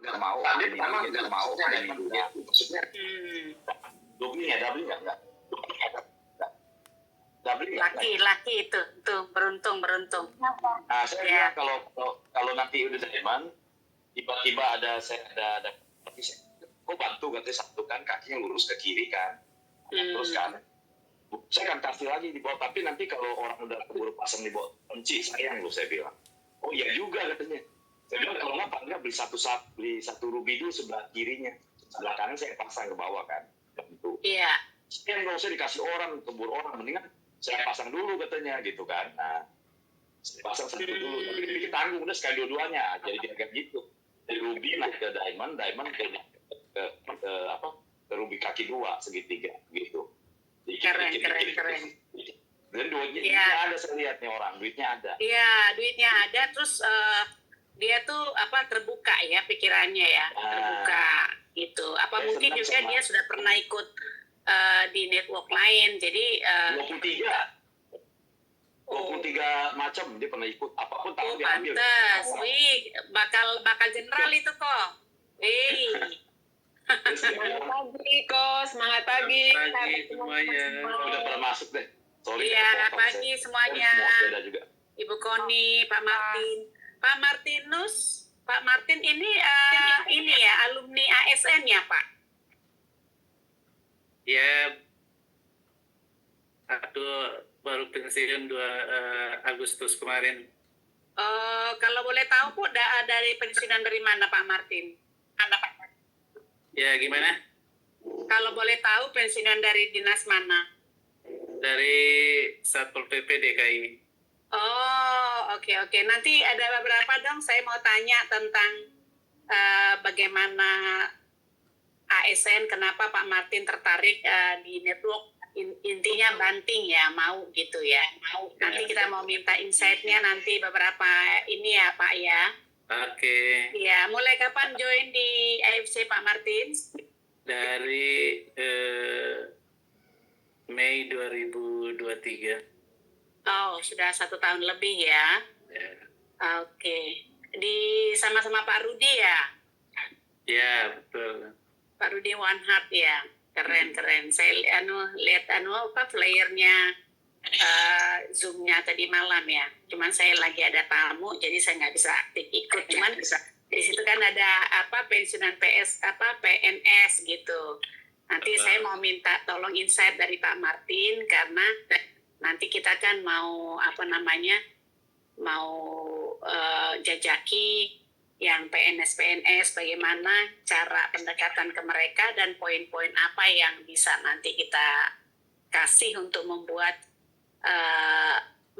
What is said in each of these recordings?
nggak mau, nggak mau ada minggunya. Maksudnya doubling nggak? Laki itu beruntung. Nah, saya bilang kalau nanti udah Diamond, tiba-tiba saya ada kok bantu katanya satu kan kakinya lurus ke kiri kan, terus kan saya akan kasih lagi di bawah, tapi nanti kalau orang udah keburu pasang di bawah kunci sayang loh, saya bilang. Oh iya juga katanya. Saya bilang kalau nggak beli satu ruby dulu sebelah kirinya, sebelah kanan saya pasang ke bawah kan, bantu. Iya. Sekian nggak usah dikasih orang, keburu orang, mendingan saya pasang dulu katanya gitu kan. Nah, saya pasang satu dulu, tapi dikit tanggung udah sekali dua-duanya, jadi dia kayak gitu. Dari ruby naik ke diamond ke ruby kaki 2 segitiga gitu. Keren. Dan duitnya ada, saya lihat nih orang, duitnya ada. Iya, duitnya ada, terus dia tuh terbuka ya pikirannya ya, terbuka gitu. Apa mungkin juga dia sudah pernah ikut di network lain, jadi 23 macam dia pernah ikut, apapun tahu dia ambil. Pantes, wih, bakal general itu kok. Semangat pagi semuanya. Udah pernah masuk deh. Sorry. Iya, pagi semuanya. Juga. Ibu Koni, Pak Martin, Pak Martinus, Pak Martin ini ya alumni ASN ya Pak? Ya, aku baru pensiun 2 Agustus kemarin. Kalau boleh tahu Bu, dari pensiunan dari mana Pak Martin? Ya, gimana? Kalau boleh tahu pensiunan dari dinas mana? Dari Satpol PP DKI. Oh, oke. Nanti ada beberapa dong, saya mau tanya tentang bagaimana ASN, kenapa Pak Martin tertarik di network, intinya banting ya, mau gitu ya. Nanti kita mau minta insight-nya nanti beberapa ini ya Pak ya. Oke. Ya, mulai kapan join di AFC Pak Martin? Dari Mei 2023. Oh, sudah 1 tahun lebih ya. Oke. Sama-sama Pak Rudi ya? Ya, betul. Pak Rudi One Heart ya, keren. Saya lihat flyernya Zoom-nya tadi malam ya. Cuman saya lagi ada tamu, jadi saya nggak bisa aktif ikut. Cuman di situ kan ada pensiunan PNS gitu. Nanti saya mau minta tolong insight dari Pak Martin, karena nanti kita kan mau jajaki yang PNS bagaimana cara pendekatan ke mereka dan poin-poin apa yang bisa nanti kita kasih untuk membuat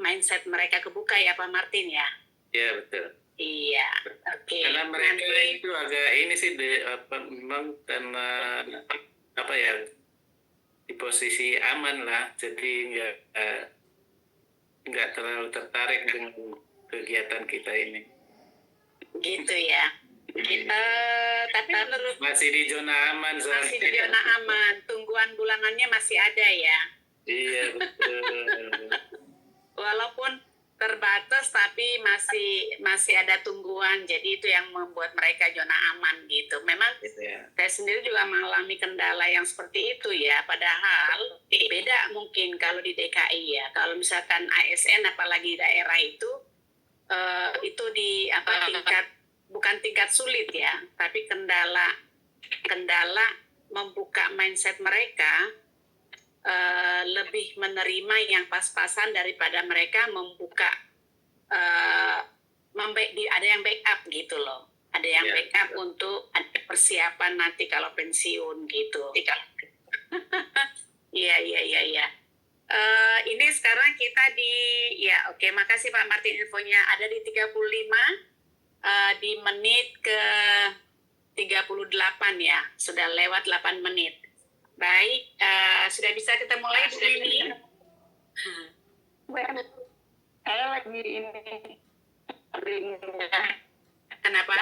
mindset mereka kebuka ya Pak Martin ya. Iya, betul. Iya, oke. Karena mereka itu agak ini sih memang karena di posisi aman lah, jadi nggak terlalu tertarik dengan kegiatan kita ini. Gitu ya. Tapi menurut masih di zona aman soalnya. Masih di zona aman, tungguan bulanannya masih ada ya. Iya, betul. Walaupun terbatas tapi masih ada tungguan, jadi itu yang membuat mereka zona aman gitu. Memang saya sendiri juga mengalami kendala yang seperti itu ya, padahal beda mungkin kalau di DKI ya. Kalau misalkan ASN apalagi daerah itu di bukan tingkat sulit ya, tapi kendala membuka mindset mereka lebih menerima yang pas-pasan daripada mereka membuka ada yang backup gitu loh, ada yang backup untuk ada persiapan nanti kalau pensiun gitu. Iya. Ini sekarang kita makasih Pak Martin infonya, ada di 35 di menit ke 38 ya, sudah lewat 8 menit. Baik, sudah bisa kita mulai Bu Mimi? Saya lagi ini ringnya. Kenapa?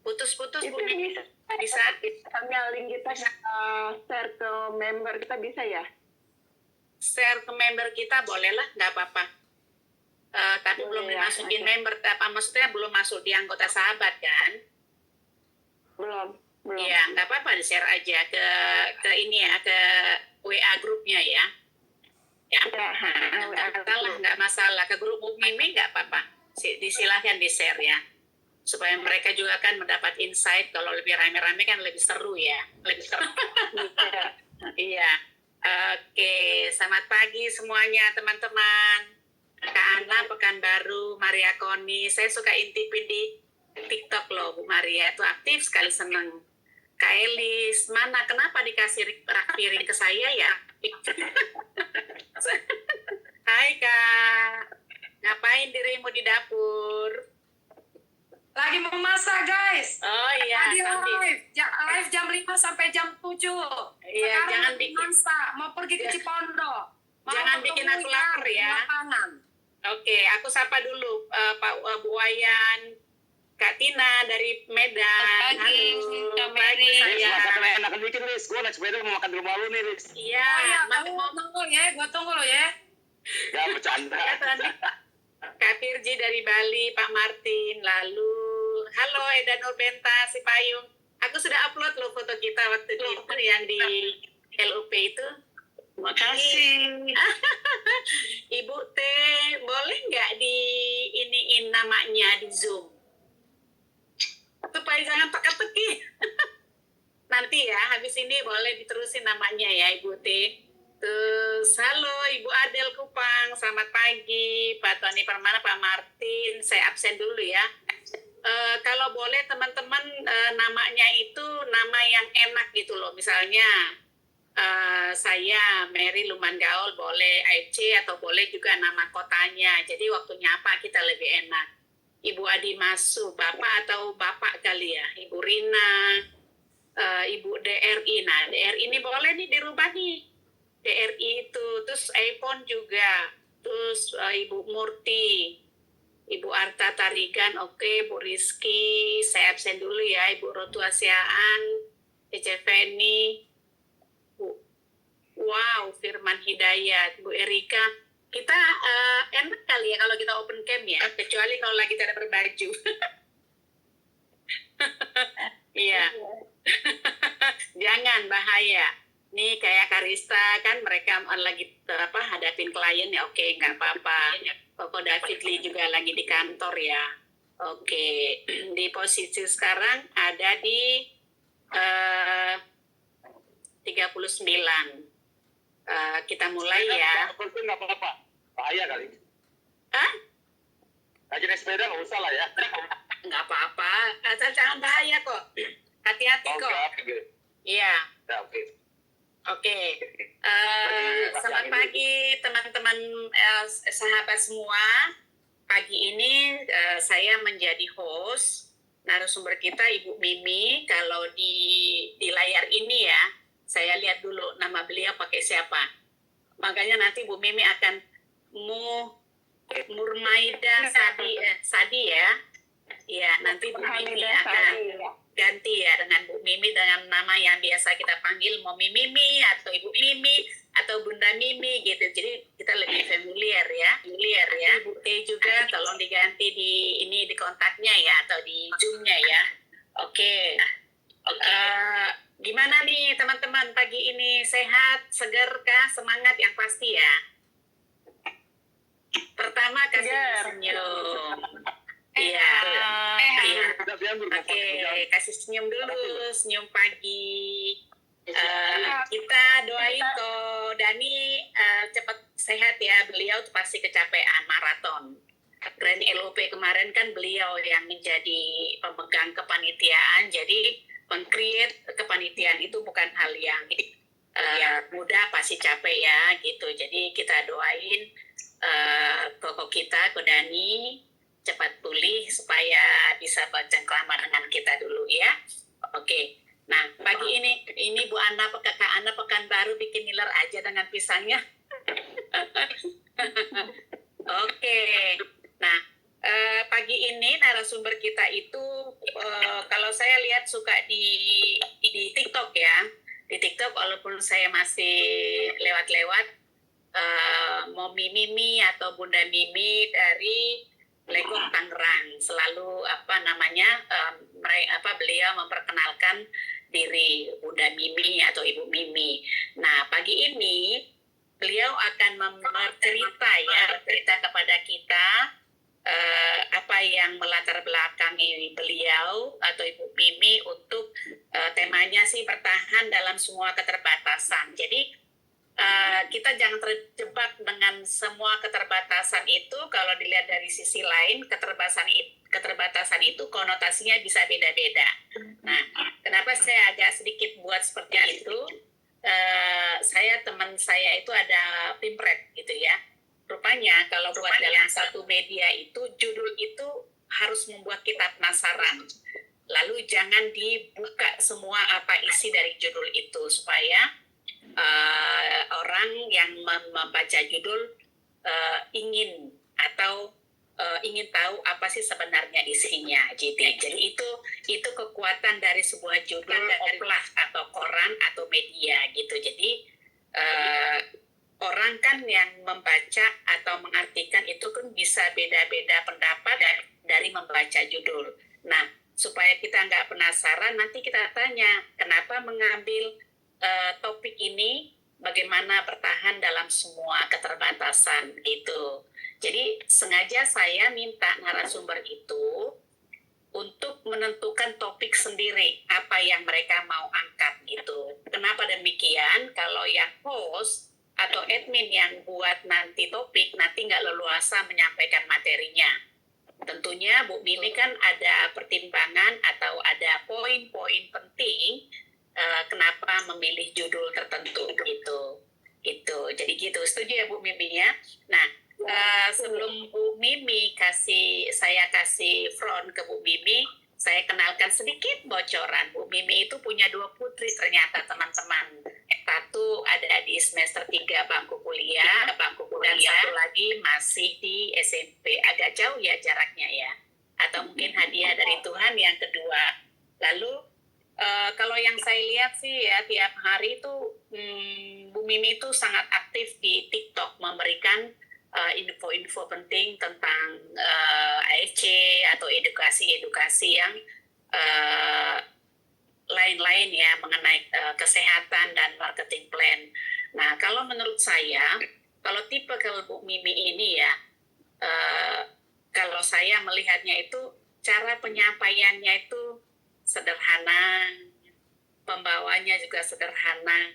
Putus-putus Bu Mimi. Bisa Sambil link kita share ke member kita bisa ya? share ke member kita, boleh lah, nggak apa-apa. tapi belum Iya, dimasukin oke. member, apa maksudnya belum masuk di anggota sahabat kan? Belum. Iya, nggak apa-apa, di-share aja ke ini ya, ke WA grupnya ya. Ya, nggak masalah. Ke grup Bu Mimi nggak apa-apa. Disilahkan di-share ya. Supaya mereka juga kan mendapat insight. Kalau lebih rame-rame kan lebih seru ya. Lebih seru. Iya. Oke, selamat pagi semuanya teman-teman. Kak Ana, Pekanbaru, Maria Koni. Saya suka intipin di TikTok loh, Bu Maria. Itu aktif sekali, seneng. Kak Elis, mana? Kenapa dikasih rak piring ke saya ya? Hai Kak, ngapain dirimu di dapur? Lagi memasak guys. Oh iya, Tadi sambil. live jam 5 sampai jam 7. Iya, Sekarang jangan lagi bikin. masak, mau pergi ke Ya. Cipondo. Mau Jangan ketemu bikin aku lapar ya. Lapangan. Oke, aku sapa dulu Pak Bu Wayan, Kak Tina dari Medan. Pagi, Halo, Kak pagi Mary. Lis, saya. masakan enakan dikit, Lis. Gue naik sepeda mau makan di rumah lu nih, Lis. Iya, Oh iya, mau kamu tunggu ya, gua tunggu lo ya. Gak bercanda. ya tadi. Kak Firji dari Bali, Pak Martin, lalu halo Eda Nurbenta, si Payung. Aku sudah upload loh foto kita waktu di itu yang di LUP itu. Makasih. Ibu T, boleh nggak di iniin namanya di Zoom? Supaya jangan teka-teki. Nanti ya, habis ini boleh diterusin namanya ya Ibu T. Terus, halo Ibu Adel Kupang, selamat pagi. Pak Tony Permana, Pak Martin, saya absen dulu ya. Kalau boleh teman-teman namanya itu nama yang enak gitu loh. Misalnya saya Mary Lumangaol boleh AFC atau boleh juga nama kotanya. Jadi waktu nyapa kita lebih enak. Ibu Adi Masu, Bapak atau Bapak kali ya. Ibu Rina, Ibu DRI. Nah DRI ini boleh nih dirubah nih. DRI itu, terus iPhone juga. Terus Ibu Murti, Ibu Arta Tarigan, oke, Bu Rizky, saya absen dulu ya, Ibu Rotu Asiaan, Ece Feni, wow, Firman Hidayat, Bu Erika. Kita enak kali ya kalau kita open cam ya, kecuali kalau lagi tidak berbaju. Iya, jangan bahaya. Nih kayak Karista kan mereka lagi hadapin klien ya, oke nggak apa-apa. Koko David Lee juga lagi di kantor ya. Oke, di posisi sekarang ada di 39. Kita mulai ya. Kursi nggak apa-apa. Bahaya kali. Hah? Lagi naik sepeda nggak usah lah ya. Nggak apa-apa. Jangan bahaya kok. Hati-hati kok. Oke. Iya. Ya, oke. Oke. Selamat pagi teman-teman sahabat semua. Pagi ini saya menjadi host. Narasumber kita Ibu Mimi. Kalau di layar ini ya, saya lihat dulu nama beliau pakai siapa. Makanya nanti Bu Mimi akan Murmaida Sadi ya. Iya, nanti Bu Mimi akan ganti ya dengan Bu Mimi dengan nama yang biasa kita panggil Momi Mimi atau Ibu Mimi atau Bunda Mimi gitu. Jadi kita lebih familiar ya. Ibu T juga tolong diganti di kontaknya ya atau di Zoom-nya ya. Oke. Gimana nih teman-teman pagi ini, sehat, segar kah, semangat yang pasti ya? Pertama kasih senyum. Iya. Oke, kasih senyum dulu, senyum pagi. Kita doain kok Dani cepat sehat ya. Beliau tuh pasti kecapean maraton. Grand LOP kemarin kan beliau yang menjadi pemegang kepanitiaan. Jadi meng-create kepanitiaan itu bukan hal yang mudah, pasti capek ya gitu. Jadi kita doain koko kita, ko Dani cepat pulih supaya bisa bercengkrama dengan kita dulu ya. Oke. Nah, pagi ini Bu Ana, Kak Ana Pekanbaru bikin niler aja dengan pisangnya. Oke. Nah, pagi ini narasumber kita itu kalau saya lihat suka di TikTok ya. Di TikTok walaupun saya masih lewat-lewat Momi Mimi atau Bunda Mimi dari Legok Tangerang. Selalu beliau memperkenalkan diri Bunda Mimi atau Ibu Mimi. Nah, pagi ini beliau akan bercerita kepada kita apa yang melatar belakangi beliau atau Ibu Mimi untuk temanya sih bertahan dalam semua keterbatasan. Jadi kita jangan terjebak dengan semua keterbatasan itu. Kalau dilihat dari sisi lain, keterbatasan itu konotasinya bisa beda-beda. Nah, kenapa saya agak sedikit buat seperti itu? Teman saya itu ada pimpret gitu ya. Rupanya kalau buat dalam satu media itu, judul itu harus membuat kita penasaran. Lalu jangan dibuka semua apa isi dari judul itu, supaya orang yang membaca judul ingin tahu apa sih sebenarnya isinya. Jadi itu kekuatan dari sebuah judul oplah atau koran atau media gitu. Jadi orang kan yang membaca atau mengartikan itu kan bisa beda-beda pendapat dari membaca judul. Nah, supaya kita nggak penasaran, nanti kita tanya kenapa mengambil topik ini, bagaimana bertahan dalam semua keterbatasan gitu. Jadi sengaja saya minta narasumber itu untuk menentukan topik sendiri apa yang mereka mau angkat gitu. Kenapa demikian? Kalau yang host atau admin yang buat nanti topik, nanti nggak leluasa menyampaikan materinya. Tentunya Bu Mimi kan ada pertimbangan atau ada poin-poin penting kenapa memilih judul tertentu gitu. Jadi gitu. Setuju ya Bu Mimi ya? Nah, sebelum Bu Mimi saya kasih front ke Bu Mimi, saya kenalkan sedikit bocoran. Bu Mimi itu punya 2 putri ternyata, teman-teman. Satu ada di semester 3 bangku kuliah, dan satu lagi masih di SMP. Agak jauh ya jaraknya ya. Atau mungkin hadiah dari Tuhan yang kedua. Lalu kalau yang saya lihat sih ya, tiap hari itu Bu Mimi itu sangat aktif di TikTok memberikan info-info penting tentang AFC atau edukasi-edukasi yang lain-lain ya mengenai kesehatan dan marketing plan. Nah, kalau menurut saya, kalau Bu Mimi ini ya, kalau saya melihatnya itu cara penyampaiannya itu sederhana, pembawanya juga sederhana,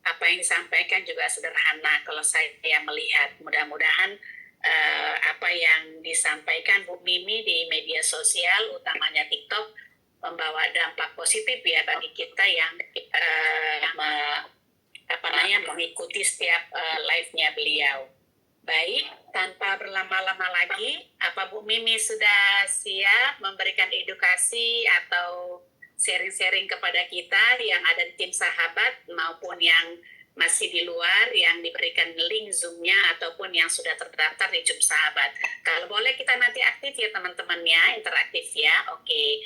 apa yang disampaikan juga sederhana. Kalau saya melihat, mudah-mudahan apa yang disampaikan Bu Mimi di media sosial, utamanya TikTok, membawa dampak positif ya bagi kita yang mengikuti setiap live-nya beliau. Baik, tanpa berlama-lama lagi, apa Bu Mimi sudah siap memberikan edukasi atau sharing-sharing kepada kita yang ada di tim sahabat maupun yang masih di luar, yang diberikan link Zoom-nya ataupun yang sudah terdaftar di Zoom sahabat. Kalau boleh kita nanti aktif ya teman-teman ya, interaktif ya. Oke.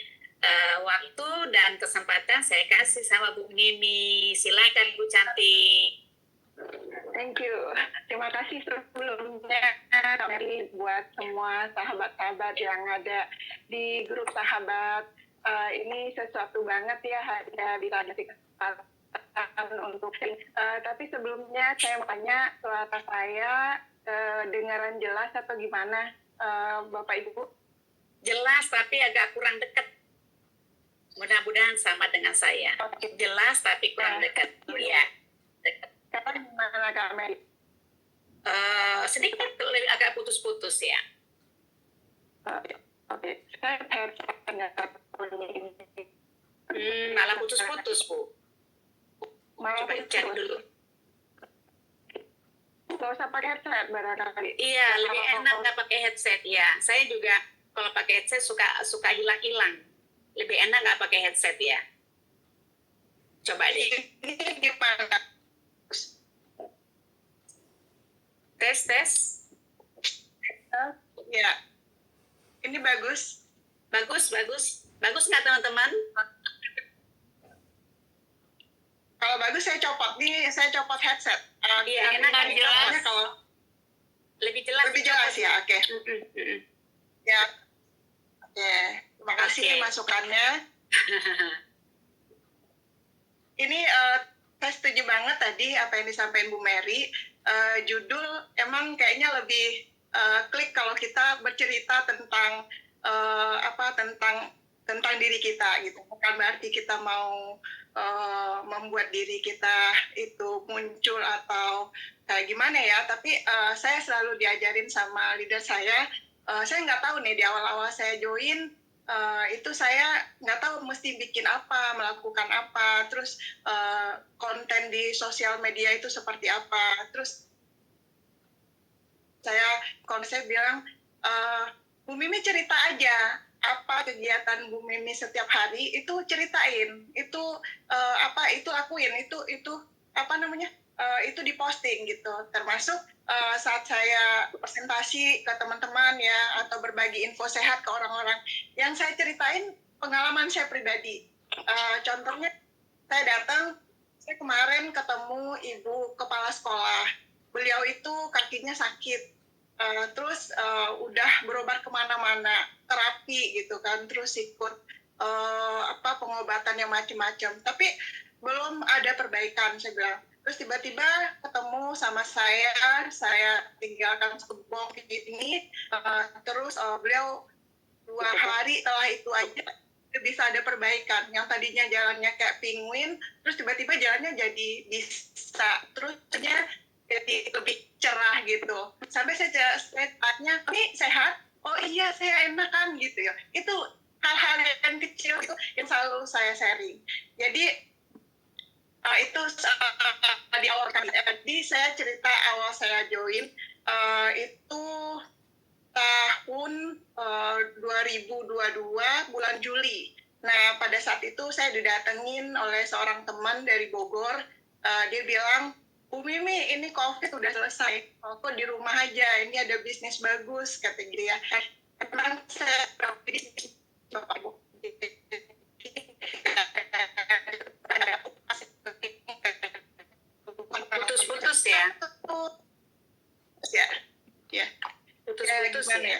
Waktu dan kesempatan saya kasih sama Bu Mimi. Silakan Bu cantik. Thank you. Terima kasih sebelumnya Kak Meli buat semua sahabat-sahabat yang ada di grup sahabat. Ini sesuatu banget ya ada bisa ada kesempatan untuk tapi sebelumnya saya mau tanya, suara saya dengaran jelas atau gimana Bapak Ibu? Jelas tapi agak kurang dekat. Mudah-mudahan sama dengan saya. Jelas tapi kurang dekat. Iya. Sekarang gimana Kak Meli? Sedikit agak putus-putus ya. Oke. Saya Malah putus-putus Bu. Coba cek dulu. Gak usah pakai headset barangkali. Iya, lebih enak nggak pakai headset ya. Saya juga kalau pakai headset suka hilang-hilang. Lebih enak nggak pakai headset ya. Coba deh. Gimana? Tes. Ya. Ini bagus. Bagus nggak teman-teman? Kalau bagus saya copot nih, saya copot headset. Iya, enak kan jelas. Kalau Lebih jelas. lebih jelas ya, oke. Ya, oke. Terima kasih Oke. masukannya. Ini saya setuju banget tadi apa yang disampaikan Bu Mary. Judul emang kayaknya lebih klik kalau kita bercerita tentang tentang diri kita gitu. Bukan berarti kita mau membuat diri kita itu muncul atau kayak gimana ya. Tapi saya selalu diajarin sama leader saya nggak tahu nih di awal-awal saya join itu saya nggak tahu mesti bikin apa, melakukan apa, terus konten di sosial media itu seperti apa. Terus saya bilang, Bu Mimi cerita aja apa kegiatan Bu Mimi setiap hari, itu ceritain, itu itu lakuin, itu apa namanya, itu diposting gitu. Termasuk saat saya presentasi ke teman-teman ya, atau berbagi info sehat ke orang-orang, yang saya ceritain pengalaman saya pribadi. Contohnya, saya kemarin ketemu ibu kepala sekolah. Beliau itu kakinya sakit, terus udah berobat kemana-mana, terapi gitu kan, terus ikut pengobatan yang macam-macam, tapi belum ada perbaikan, saya bilang. Terus tiba-tiba ketemu sama saya tinggalkan Subang ini, terus beliau 2 hari setelah itu aja bisa ada perbaikan. Yang tadinya jalannya kayak penguin, terus tiba-tiba jalannya jadi bisa, terusnya jadi lebih cerah gitu. Sampai saya tanya, ini sehat? Oh iya, saya enakan gitu ya. Itu hal-hal yang kecil itu yang selalu saya sharing. Jadi itu di awal kami. Jadi saya cerita awal saya join itu tahun 2022 bulan Juli. Nah, pada saat itu saya didatengin oleh seorang teman dari Bogor. Dia bilang, Bu Mimi, ini COVID udah selesai. Kok di rumah aja, ini ada bisnis bagus, kata gitu ya. Emang saya bisnis Bapak Ibu. Putus-putus ya? Ya. Putus-putus ya?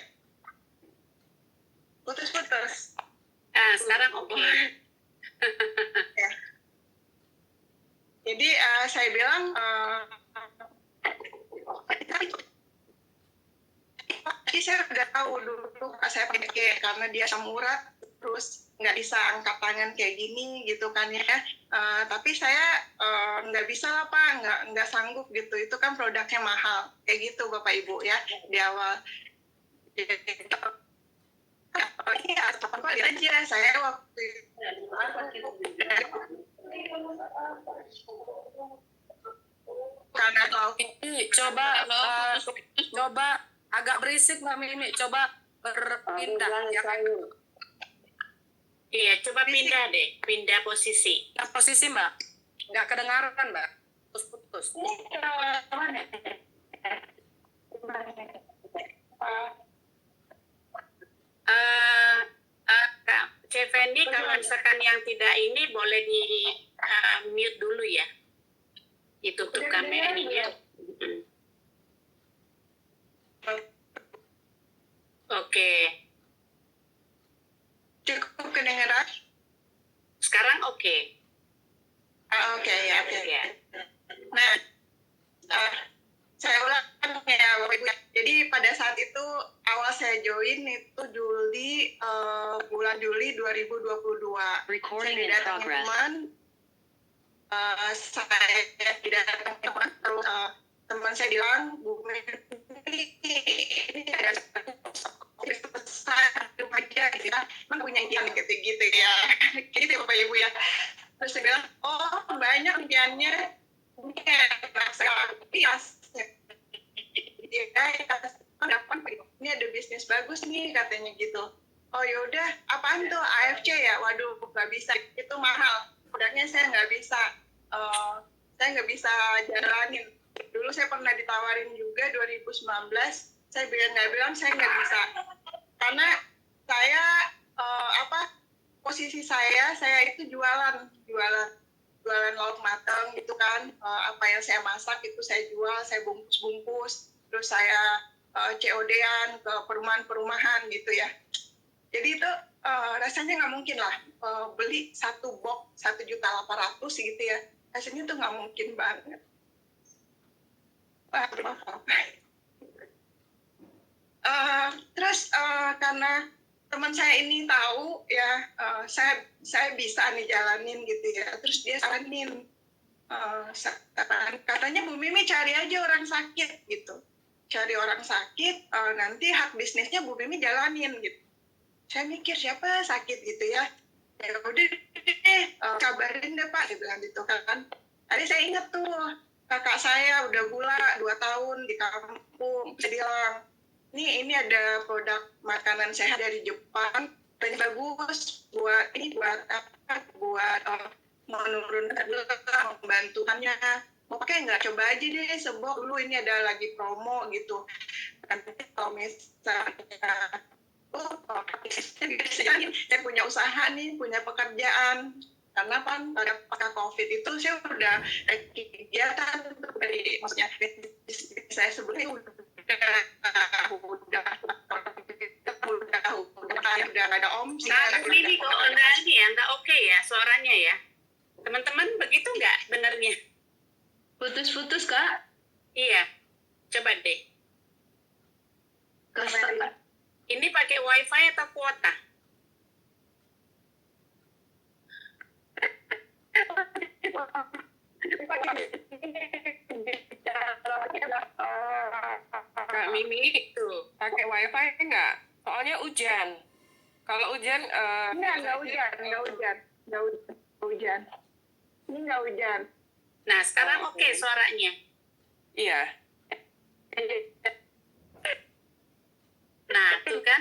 Putus-putus. Sekarang oke. Ya. Jadi saya bilang, saya udah tahu dulu saya pakai karena dia asam urat, terus nggak bisa angkat tangan kayak gini gitu kan ya. Tapi saya nggak bisa lah Pak, nggak sanggup gitu. Itu kan produknya mahal, kayak gitu Bapak Ibu ya di awal. Iya, apa aja saya waktu karena tahu Mimi, coba agak berisik Mbak Mimi, coba berpindah ya kan. Iya, coba pindah deh, pindah posisi. Nah, posisi Mbak, nggak kedengaran Mbak, putus-putus. Chef Fendi, kalau misalkan yang tidak ini boleh di mute dulu ya. Ditutup kameranya. Oke. cukup kedengeran. Sekarang oke. Oke ya. Ya. Nah, saya ulang ya Bapak Ibu. Jadi pada saat itu awal saya join itu bulan Juli 2022. Recording in Saya didatengin progress. teman, saya didatengin teman, terus teman saya bilang, Bu Mimi, ini ada besar aja gitu ya, emang punya impian gitu ya, gitu ya Bapak Ibu ya. Terus saya bilang, oh banyak impiannya, ini ada bisnis bagus nih katanya gitu. Oh yaudah, apaan tuh AFC ya? Waduh, nggak bisa, itu mahal. Produknya saya nggak bisa jalanin. Dulu saya pernah ditawarin juga 2019, saya bilang saya nggak bisa, karena saya posisi saya itu jualan jualan lauk matang gitu kan. Apa yang saya masak itu saya jual, saya bungkus-bungkus, terus saya COD-an ke perumahan-perumahan gitu ya. Jadi itu rasanya nggak mungkin lah beli satu box 1.800.000 gitu ya. Rasanya tuh nggak mungkin banget. Terus karena teman saya ini tahu ya, saya bisa nih jalanin gitu ya. Terus dia saranin, katanya Bu Mimi cari aja orang sakit gitu. Cari orang sakit, nanti hak bisnisnya Bu Mimi jalanin gitu. Saya mikir siapa sakit gitu ya. Ya udah deh, kabarin deh Pak, dia bilang gitu kan. Tadi saya inget tuh, kakak saya udah gula 2 tahun di kampung. Saya bilang, ini ada produk makanan sehat dari Jepang, ini bagus buat menurunkan gula, membantukannya. Mau pakai nggak? Coba aja deh sebok dulu, ini ada lagi promo gitu. Nanti kalau misalnya saya punya usaha nih, punya pekerjaan. Karena kan pada pasca COVID itu saya udah kegiatan dari, maksudnya saya sebelumnya udah nggak ada omset. Nah, Bu Mimi kok nggak oke ya suaranya ya. Teman-teman begitu nggak benernya? Putus-putus, Kak. Iya, coba deh. Ini pakai wifi atau kuota? Kak Mimi, pakai wifi enggak? Soalnya hujan. Kalau hujan, Nggak hujan. Ini nggak hujan. Nah, sekarang oke suaranya. iya. Nah, tuh kan.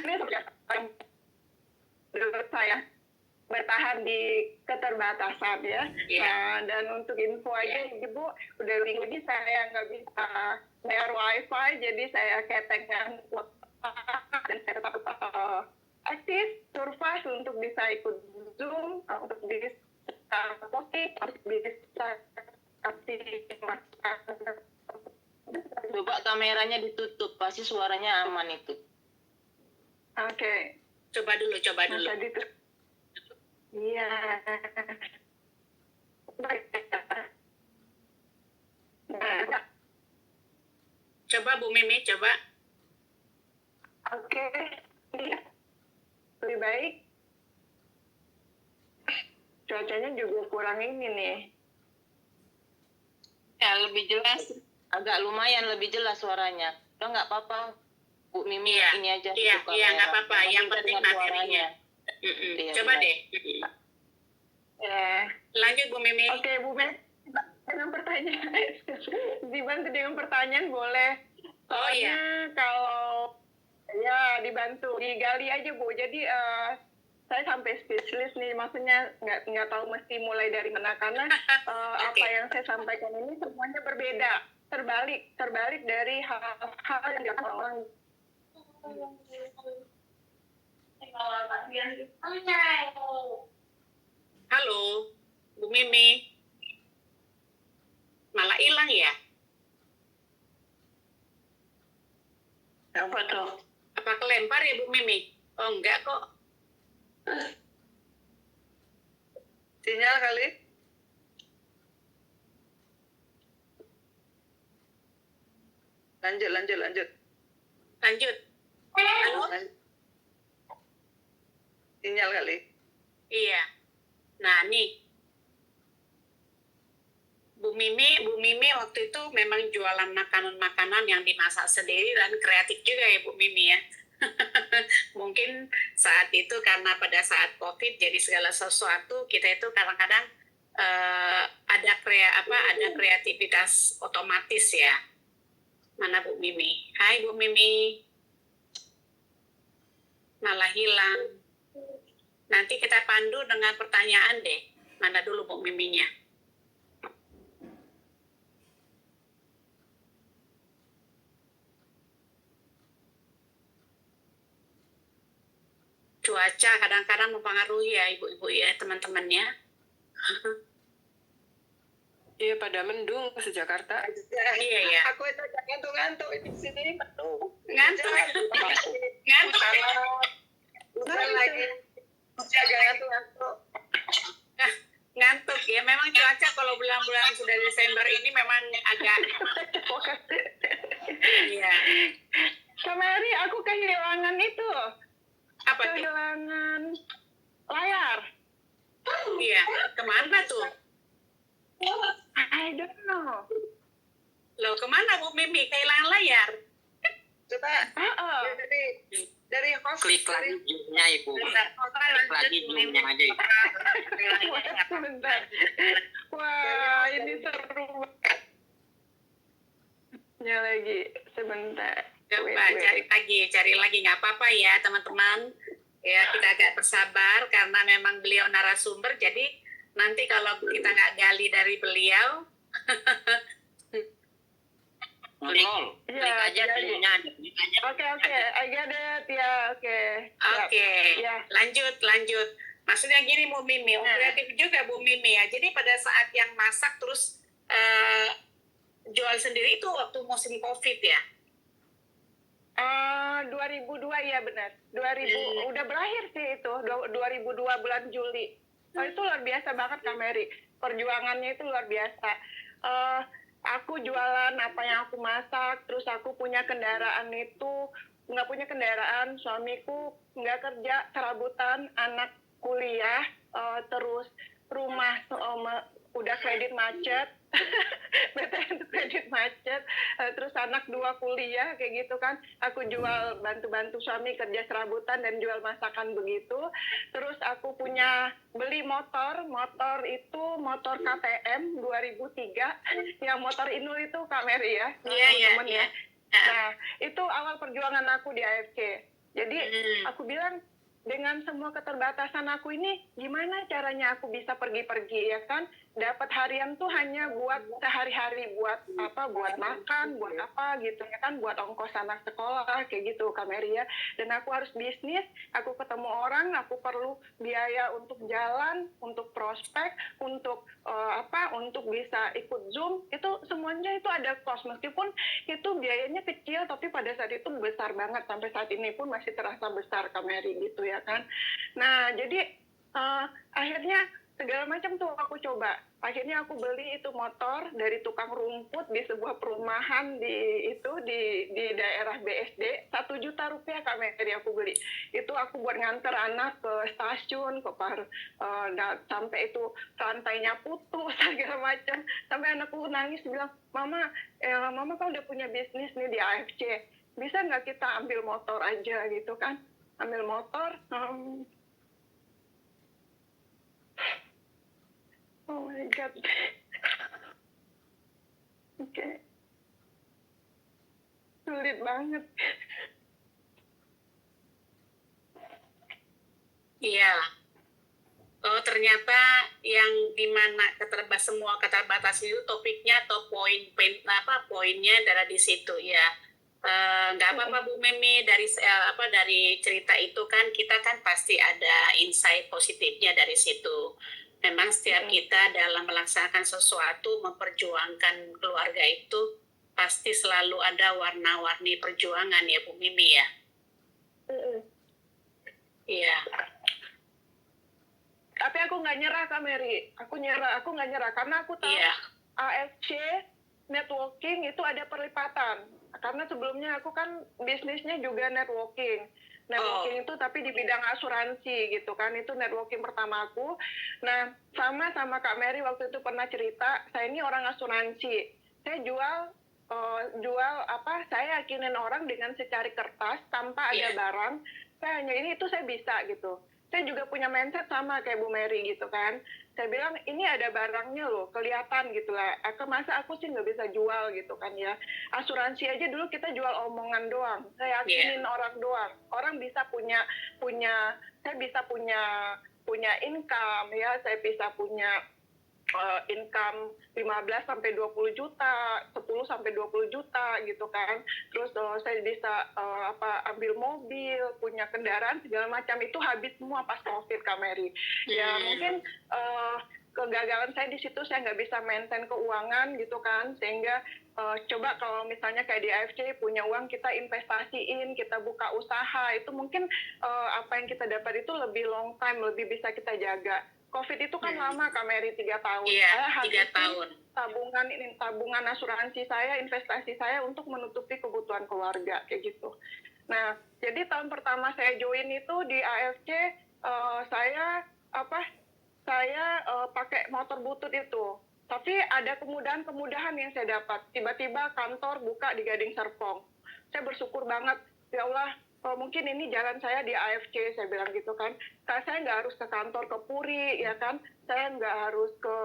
Menurut saya bertahan di keterbatasan ya. Iya. Dan untuk info aja, Ibu, udah minggu ini saya nggak bisa bayar wifi, jadi saya ketengan kuota dan saya tetap aktif survive untuk bisa ikut Zoom, untuk bisa posting, untuk bisa kasih masukan. Coba kameranya ditutup, pasti suaranya aman itu. Oke. Coba dulu. Tadi tuh. Iya. Nah, Coba Bu Mimi, coba. oke. Lebih baik. Cuacanya juga kurang ini nih. Ya, lebih jelas. Agak lumayan lebih jelas suaranya. Udah nggak apa-apa. Bu Mimi Iya. ini aja. Iya, tutup iya, kamera. nggak apa-apa. Yang Kita penting dengar materinya. Iya, Coba benar. deh. Lanjut Bu Mimi. Oke, Bu Mimi. Dengan pertanyaan. Dibantu dengan pertanyaan boleh. Oh iya. Soalnya kalau ya dibantu digali aja Bu. Jadi saya sampai speechless nih, maksudnya nggak tahu mesti mulai dari mana karena apa yang saya sampaikan ini semuanya berbeda, terbalik dari hal-hal yang dilakukan orang. Halo, Bu Mimi. Malah hilang ya? Apa tuh? Apa kelempar ya Bu Mimi? Oh enggak kok. Sinyal kali? Lanjut. Lanjut. Halo? Sinyal kali? Iya. Nah nih, Bu Mimi waktu itu memang jualan makanan-makanan yang dimasak sendiri dan kreatif juga ya Bu Mimi ya. Mungkin saat itu karena pada saat COVID jadi segala sesuatu kita itu kadang-kadang ada kreativitas otomatis ya. Mana Bu Mimi? Hai Bu Mimi. Malah hilang. Nanti kita pandu dengan pertanyaan deh. Mana dulu Bu Miminya? Cuaca kadang-kadang mempengaruhi ya ibu-ibu ya teman-temannya. Iya, pada mendung se Jakarta. Iya ya. Aku itu ngantuk-ngantuk di sini. Ngantuk. Ngantuk. Hujan lagi. Jaga ngantuk-ngantuk. Ngantuk ya. Memang cuaca kalau bulan-bulan sudah Desember ini memang agak iya. Kemari aku kehilangan itu. Apa tuh? Kehilangan layar. Iya. Kemana tuh? I don't know. Loh kemana Bu Mimi? Kehilangan layar? Coba dari host. Klik lagi zoom-nya Ibu. Klik lagi zoom-nya aja Ibu. Sebentar. Wah, ini seru banget. Ya lagi sebentar. Coba cari lagi nggak apa-apa ya teman-teman. Ya kita agak bersabar karena memang beliau narasumber. Jadi nanti kalau kita nggak gali dari beliau, Klik aja zoom-nya aja. Klik aja. Oke, I get it. Ya, oke. oke. Ya. Lanjut. Maksudnya gini Bu Mimi, kreatif juga Bu Mimi ya. Jadi pada saat yang masak terus jual sendiri itu waktu musim COVID ya? 2002 ya benar. 2000 udah berakhir sih itu. 2002 bulan Juli. Oh, itu luar biasa banget Kak Mary. Perjuangannya itu luar biasa. Aku jualan apa yang aku masak, terus aku punya kendaraan itu nggak punya kendaraan, suamiku nggak kerja, serabutan, anak kuliah, terus rumah udah kredit macet, BTN kredit macet, terus anak 2 kuliah kayak gitu kan. Aku jual bantu-bantu suami kerja serabutan dan jual masakan begitu. Terus aku punya beli motor itu motor KTM 2003, yang motor Inul itu Kak Mary ya, teman-teman ya. Nah, itu awal perjuangan aku di AFC. Jadi aku bilang dengan semua keterbatasan aku ini, gimana caranya aku bisa pergi-pergi ya kan? Dapat harian tuh hanya buat sehari-hari, buat apa? Buat makan, buat apa gitu ya kan? Buat ongkos anak sekolah kayak gitu Kak Mary ya. Dan aku harus bisnis, aku ketemu orang, aku perlu biaya untuk jalan, untuk prospek, untuk untuk bisa ikut Zoom, itu semuanya itu ada cost. Meskipun itu biayanya kecil, tapi pada saat itu besar banget. Sampai saat ini pun masih terasa besar Kak Mary gitu ya kan. Nah, jadi akhirnya segala macam tuh aku coba. Akhirnya aku beli itu motor dari tukang rumput di sebuah perumahan di daerah BSD, 1 juta rupiah Kak Mary aku beli. Itu aku buat nganter anak ke stasiun, sampai itu rantainya putus segala macam. Sampai anakku nangis bilang, Mama kan udah punya bisnis nih di AFC. Bisa nggak kita ambil motor aja gitu kan? Ambil motor. Oh my God. Oke. Sulit banget. Iya. Oh ternyata yang dimana semua keterbatasan itu topiknya atau poinnya adalah di situ ya. Nggak apa-apa Bu Mimi, dari cerita itu kan kita kan pasti ada insight positifnya dari situ. Memang setiap kita dalam melaksanakan sesuatu, memperjuangkan keluarga itu pasti selalu ada warna-warni perjuangan ya Bu Mimi ya. Iya. Tapi aku nggak nyerah Kak Mary. Aku nggak nyerah karena aku tahu AFC networking itu ada perlipatan. Karena sebelumnya aku kan bisnisnya juga networking itu tapi di bidang asuransi gitu kan, itu networking pertama aku. Nah sama Kak Mary waktu itu pernah cerita, saya ini orang asuransi, saya saya yakinin orang dengan secari kertas tanpa ada barang, saya hanya itu saya bisa gitu. Saya juga punya mindset sama kayak Bu Mary gitu kan. Saya bilang ini ada barangnya loh, kelihatan gitu lah. Masa aku sih nggak bisa jual gitu kan ya. Asuransi aja dulu kita jual omongan doang. Saya yakinin orang doang. Orang bisa saya bisa punya income ya. Saya bisa punya income 15 sampai 20 juta, 10 sampai 20 juta gitu kan. Terus saya bisa ambil mobil, punya kendaraan segala macam, itu habis semua pas Covid Kak Mary. Ya mungkin kegagalan saya di situ, saya nggak bisa maintain keuangan gitu kan, sehingga coba kalau misalnya kayak di AFC punya uang kita investasiin, kita buka usaha, itu mungkin apa yang kita dapat itu lebih long time, lebih bisa kita jaga. COVID itu kan lama Kak Mary, 3 tahun. Iya, Saya 3 habisin tahun. tabungan asuransi saya, investasi saya untuk menutupi kebutuhan keluarga kayak gitu. Nah, jadi tahun pertama saya join itu di AFC, saya pakai motor butut itu. Tapi ada kemudahan-kemudahan yang saya dapat. Tiba-tiba kantor buka di Gading Serpong. Saya bersyukur banget, ya Allah, mungkin ini jalan saya di AFC, saya bilang gitu kan. Saya nggak harus ke kantor ke Puri, ya kan. Saya nggak harus ke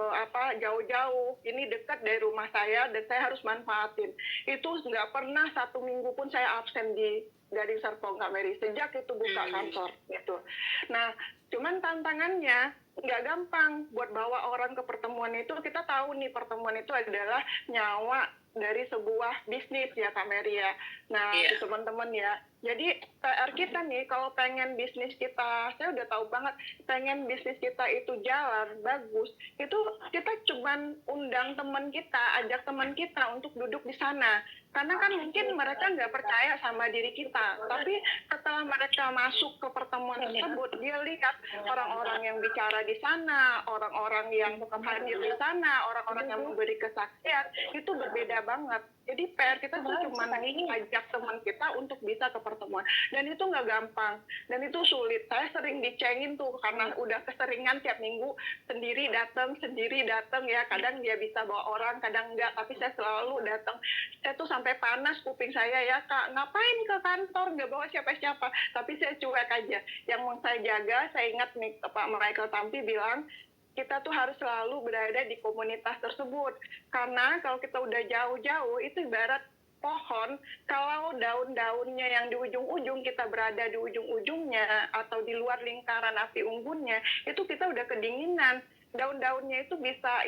jauh-jauh. Ini dekat dari rumah saya dan saya harus manfaatin. Itu nggak pernah 1 minggu pun saya absen di Gading Serpong, Kak Mary, sejak itu buka kantor gitu. Nah, cuman tantangannya nggak gampang buat bawa orang ke pertemuan itu. Kita tahu nih pertemuan itu adalah nyawa dari sebuah bisnis ya Kak Mary ya. Nah, teman-teman ya. Jadi PR kita nih kalau pengen bisnis kita, saya udah tahu banget, pengen bisnis kita itu jalan bagus, itu kita cuman undang teman kita, ajak teman kita untuk duduk di sana. Karena kan mungkin mereka nggak percaya sama diri kita. Tapi setelah mereka masuk ke pertemuan tersebut, dia lihat orang-orang yang bicara di sana, orang-orang yang hadir di sana, orang-orang yang memberi kesaksian, itu berbeda banget. Jadi PR kita tuh cuma ajak teman kita untuk bisa ke pertemuan. Dan itu nggak gampang. Dan itu sulit. Saya sering dicengin tuh karena udah keseringan tiap minggu sendiri datang ya. Kadang dia bisa bawa orang, kadang enggak. Tapi saya selalu datang. Saya tuh sampai panas kuping saya ya, Kak. Ngapain ke kantor? Nggak bawa siapa-siapa. Tapi saya cuek aja. Yang mau saya jaga, saya ingat nih Pak Michael Tampi bilang, kita tuh harus selalu berada di komunitas tersebut. Karena kalau kita udah jauh-jauh, itu ibarat pohon, kalau daun-daunnya yang di ujung-ujung, kita berada di ujung-ujungnya, atau di luar lingkaran api unggunnya, itu kita udah kedinginan. Daun-daunnya itu bisa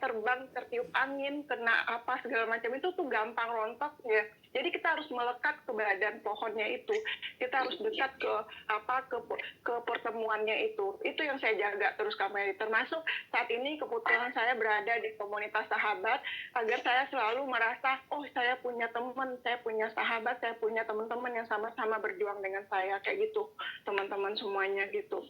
terbang, tertiup angin, kena apa segala macam, itu tuh gampang rontok ya. Jadi kita harus melekat ke badan pohonnya itu. Kita harus dekat ke pertemuannya itu. Itu yang saya jaga terus Kak Mary. Termasuk saat ini kebetulan saya berada di komunitas sahabat, agar saya selalu merasa, oh saya punya teman, saya punya sahabat, saya punya teman-teman yang sama-sama berjuang dengan saya, kayak gitu, teman-teman semuanya gitu.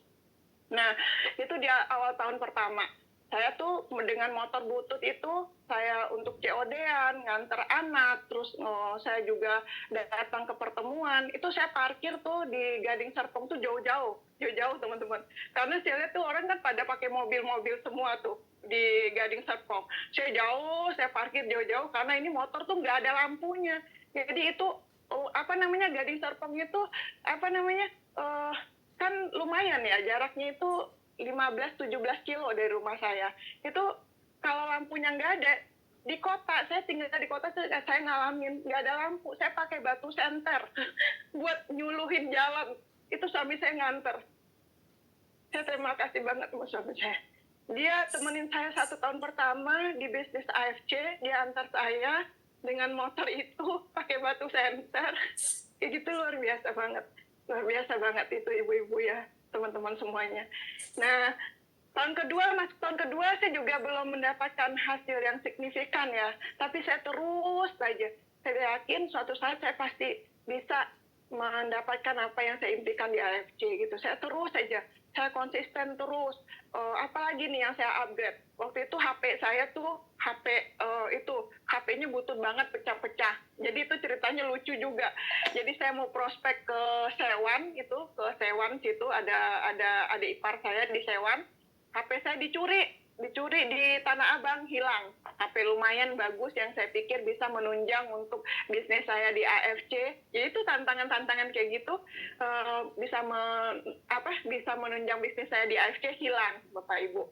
Nah, itu di awal tahun pertama. Saya tuh dengan motor butut itu, saya untuk COD-an, nganter anak, terus saya juga datang ke pertemuan. Itu saya parkir tuh di Gading Serpong tuh jauh-jauh teman-teman. Karena saya lihat tuh orang kan pada pakai mobil-mobil semua tuh di Gading Serpong. Saya parkir jauh-jauh karena ini motor tuh nggak ada lampunya. Jadi itu, Gading Serpong itu, kan lumayan ya, jaraknya itu 15-17 kilo dari rumah saya. Itu kalau lampunya nggak ada, di kota, saya tinggal di kota, saya ngalamin, nggak ada lampu, saya pakai batu senter buat nyuluhin jalan. Itu suami saya nganter. Saya terima kasih banget sama suami saya. Dia temenin saya 1 tahun pertama di bisnis AFC, dia antar saya dengan motor itu, pakai batu senter. Kayak gitu luar biasa banget itu ibu-ibu ya, teman-teman semuanya. Nah, masuk tahun kedua saya juga belum mendapatkan hasil yang signifikan ya, tapi saya terus saja, saya yakin suatu saat saya pasti bisa mendapatkan apa yang saya impikan di AFC gitu. Saya terus saja, saya konsisten terus. Apalagi nih yang saya upgrade. Waktu itu HP saya tuh HP-nya butut banget, pecah-pecah. Jadi itu ceritanya lucu juga. Jadi saya mau prospek ke Sewan situ ada ipar saya di Sewan. HP saya dicuri di Tanah Abang, hilang. HP lumayan bagus yang saya pikir bisa menunjang untuk bisnis saya di AFC. Jadi itu tantangan-tantangan kayak gitu bisa menunjang bisnis saya di AFC, hilang Bapak Ibu.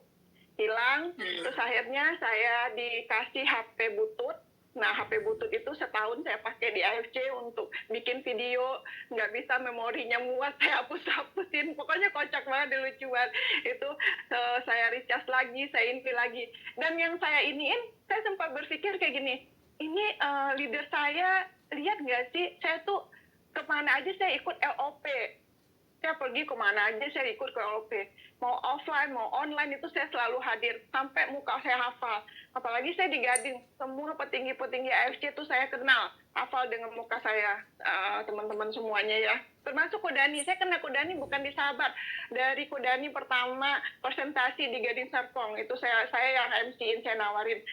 Hilang, terus akhirnya saya dikasih HP butut. Nah, HP butut itu setahun saya pakai di AFC untuk bikin video, nggak bisa memorinya muat, saya hapus-hapusin. Pokoknya kocak banget, lucu banget. Itu saya recharge lagi, saya ini lagi. Dan yang saya iniin, saya sempat berpikir kayak gini, ini leader saya lihat nggak sih, saya tuh kemana aja saya ikut LOP. Saya pergi kemana aja saya ikut ke OP. Mau offline, mau online itu saya selalu hadir sampai muka saya hafal. Apalagi saya di Gading, semua petinggi-petinggi AFC itu saya kenal, hafal dengan muka saya, teman-teman semuanya ya. Termasuk Kodani, saya kena Kodani bukan di Sahabat. Dari Kodani pertama presentasi di Gading Serpong, itu saya yang MC-in, saya nawarin.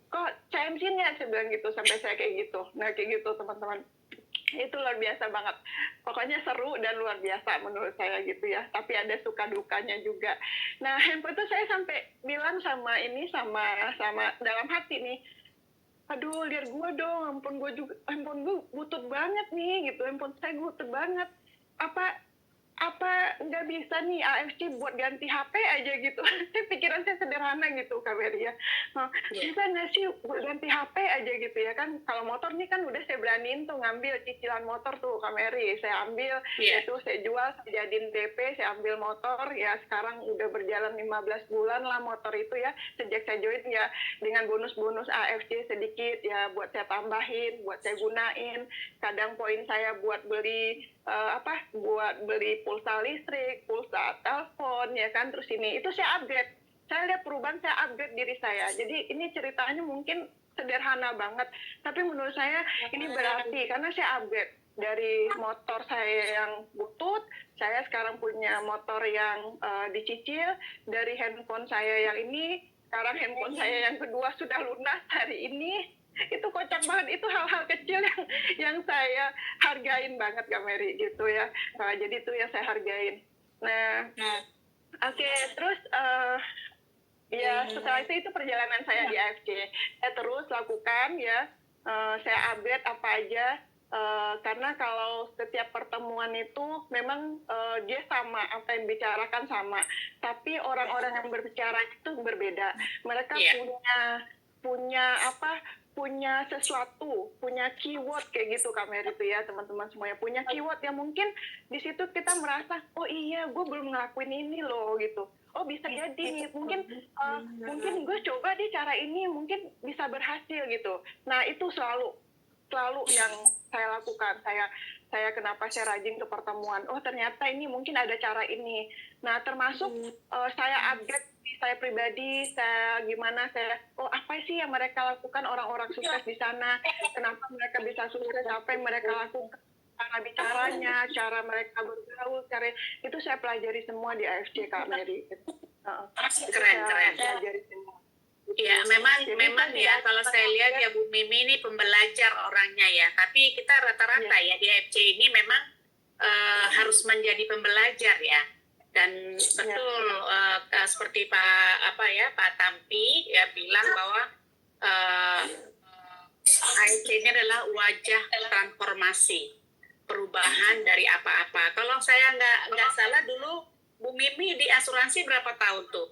Kok saya MC-in ya? Saya bilang gitu, sampai saya kayak gitu. Nah kayak gitu teman-teman. Itu luar biasa banget. Pokoknya seru dan luar biasa menurut saya gitu ya. Tapi ada suka dukanya juga. Nah, handphone itu saya sampai bilang sama dalam hati nih, aduh lihat gue dong, handphone gue butut banget nih gitu, handphone saya butut banget. Apa nggak bisa nih AFC buat ganti HP aja gitu. Pikiran saya sederhana gitu Kak Mary ya. Bisa nggak sih buat ganti HP aja gitu ya kan. Kalau motor nih kan udah saya beraniin tuh ngambil cicilan motor tuh Kak Mary. Saya ambil, itu saya jual, saya jadiin DP, saya ambil motor. Ya sekarang udah berjalan 15 bulan lah motor itu ya. Sejak saya join ya dengan bonus-bonus AFC sedikit ya buat saya tambahin, buat saya gunain. Kadang poin saya buat beli pulsa listrik, pulsa telepon, ya kan, terus itu saya upgrade. Saya lihat perubahan, saya upgrade diri saya. Jadi ini ceritanya mungkin sederhana banget, tapi menurut saya ini berarti karena saya upgrade dari motor saya yang butut, saya sekarang punya motor yang dicicil, dari handphone saya yang ini, sekarang handphone saya yang kedua sudah lunas hari ini. Itu kocak banget, itu hal-hal kecil yang saya hargain banget Kak Mary gitu ya. Nah, jadi itu yang saya hargain. Nah, oke, terus ya setelah itu perjalanan saya di AFC. Saya terus lakukan ya, saya update apa aja. Karena kalau setiap pertemuan itu memang dia sama, apa yang dibicarakan sama. Tapi orang-orang yang berbicara itu berbeda. Mereka punya sesuatu, punya keyword kayak gitu Kak Mary itu ya, teman-teman semuanya punya keyword yang mungkin di situ kita merasa, oh iya gue belum ngelakuin ini loh gitu. Oh bisa jadi nih, mungkin gue coba deh cara ini, mungkin bisa berhasil gitu. Nah itu selalu yang saya lakukan. Saya kenapa saya rajin ke pertemuan, oh ternyata ini mungkin ada cara ini. Nah termasuk saya update saya pribadi, apa sih yang mereka lakukan orang-orang sukses di sana, kenapa mereka bisa sukses, apa yang mereka lakukan, cara bicaranya, cara mereka bergaul, itu saya pelajari semua di AFC Kak Mary. Keren. Pelajari semua. Ya, memang ya kalau saya lihat ya Bu Mimi ini pembelajar orangnya ya. Tapi kita rata-rata ya di AFC ini memang harus menjadi pembelajar ya. Dan betul seperti Pak Tampi ya bilang bahwa AFC ini adalah wajah transformasi perubahan dari apa-apa. Kalau saya nggak salah dulu Bu Mimi di asuransi berapa tahun tuh?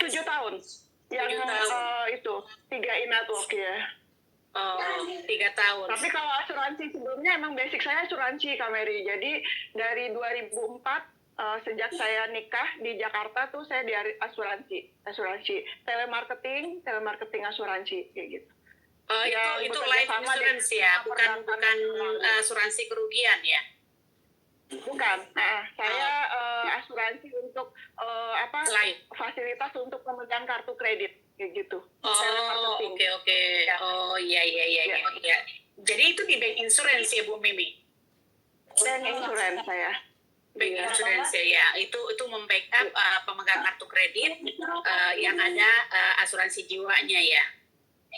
7 tahun. Yang itu 3 network ya. Oh, 3 tahun. Tapi kalau asuransi sebelumnya emang basic saya asuransi Kak Mary. Jadi dari 2004 sejak saya nikah di Jakarta tuh saya di asuransi telemarketing asuransi kayak gitu. Itu life insurance ya, bukan asuransi kerugian ya. Bukan. Saya asuransi untuk fasilitas untuk pemegang kartu kredit kayak gitu. Oh, oke. Oh, iya. Jadi itu di bank insurance ya Bu Mimi? Bank insurance saya. Bank insurance ya. Itu membackup pemegang kartu kredit yang ada asuransi jiwanya ya.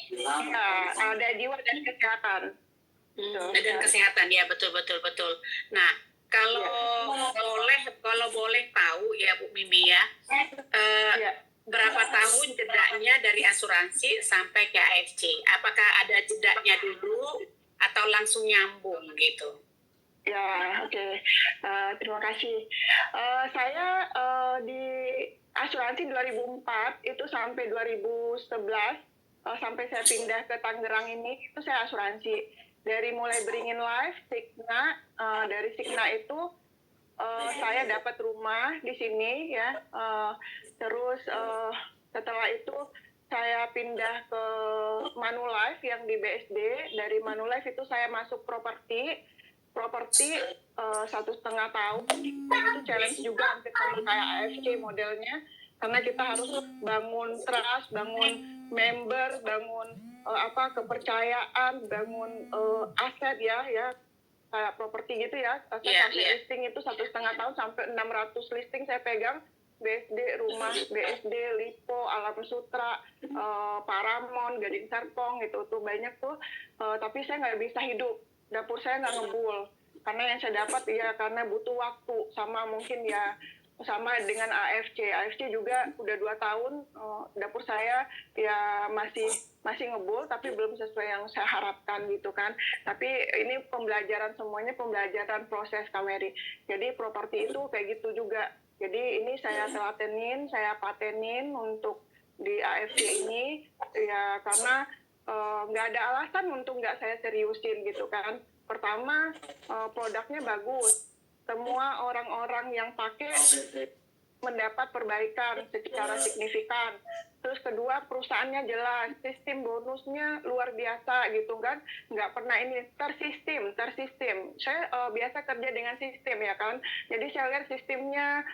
Ya, ada jiwa dan kesehatan. Dan kesehatan ya, betul. Nah, kalau boleh tahu ya Bu Mimi ya, berapa tahun jedanya dari asuransi sampai ke AFC? Apakah ada jedanya dulu atau langsung nyambung gitu? Ya, oke. Terima kasih. Saya di asuransi 2004 itu sampai 2011, sampai saya pindah ke Tangerang ini, itu saya asuransi. Dari mulai Beringin Life, Signa, dari Signa itu saya dapat rumah di sini ya. Terus setelah itu saya pindah ke Manulife yang di BSD. Dari Manulife itu saya masuk properti. properti 1,5 tahun, dan itu challenge juga hampir sama kayak AFC modelnya, karena kita harus bangun trust, bangun member, bangun kepercayaan, bangun aset ya kayak properti gitu ya. Saya sampai listing itu 1,5 tahun, sampai 600 listing saya pegang. BSD, rumah, BSD, Lipo, Alam Sutra, Paramount, Gading Serpong, gitu tuh banyak tuh. Tapi saya nggak bisa hidup, dapur saya nggak ngebul. Karena yang saya dapat ya karena butuh waktu, sama mungkin ya sama dengan AFC. AFC juga udah 2 tahun, dapur saya ya masih ngebul, tapi belum sesuai yang saya harapkan gitu kan. Tapi ini pembelajaran, semuanya pembelajaran proses, Kak Mary. Jadi properti itu kayak gitu juga. Jadi ini saya telatenin, saya patenin untuk di AFC ini ya, karena nggak ada alasan untuk nggak saya seriusin gitu kan. Pertama, produknya bagus, semua orang-orang yang pakai mendapat perbaikan secara signifikan. Terus kedua, perusahaannya jelas, sistem bonusnya luar biasa gitu kan, nggak pernah ini tersistem. Saya biasa kerja dengan sistem ya kan, jadi saya lihat sistemnya,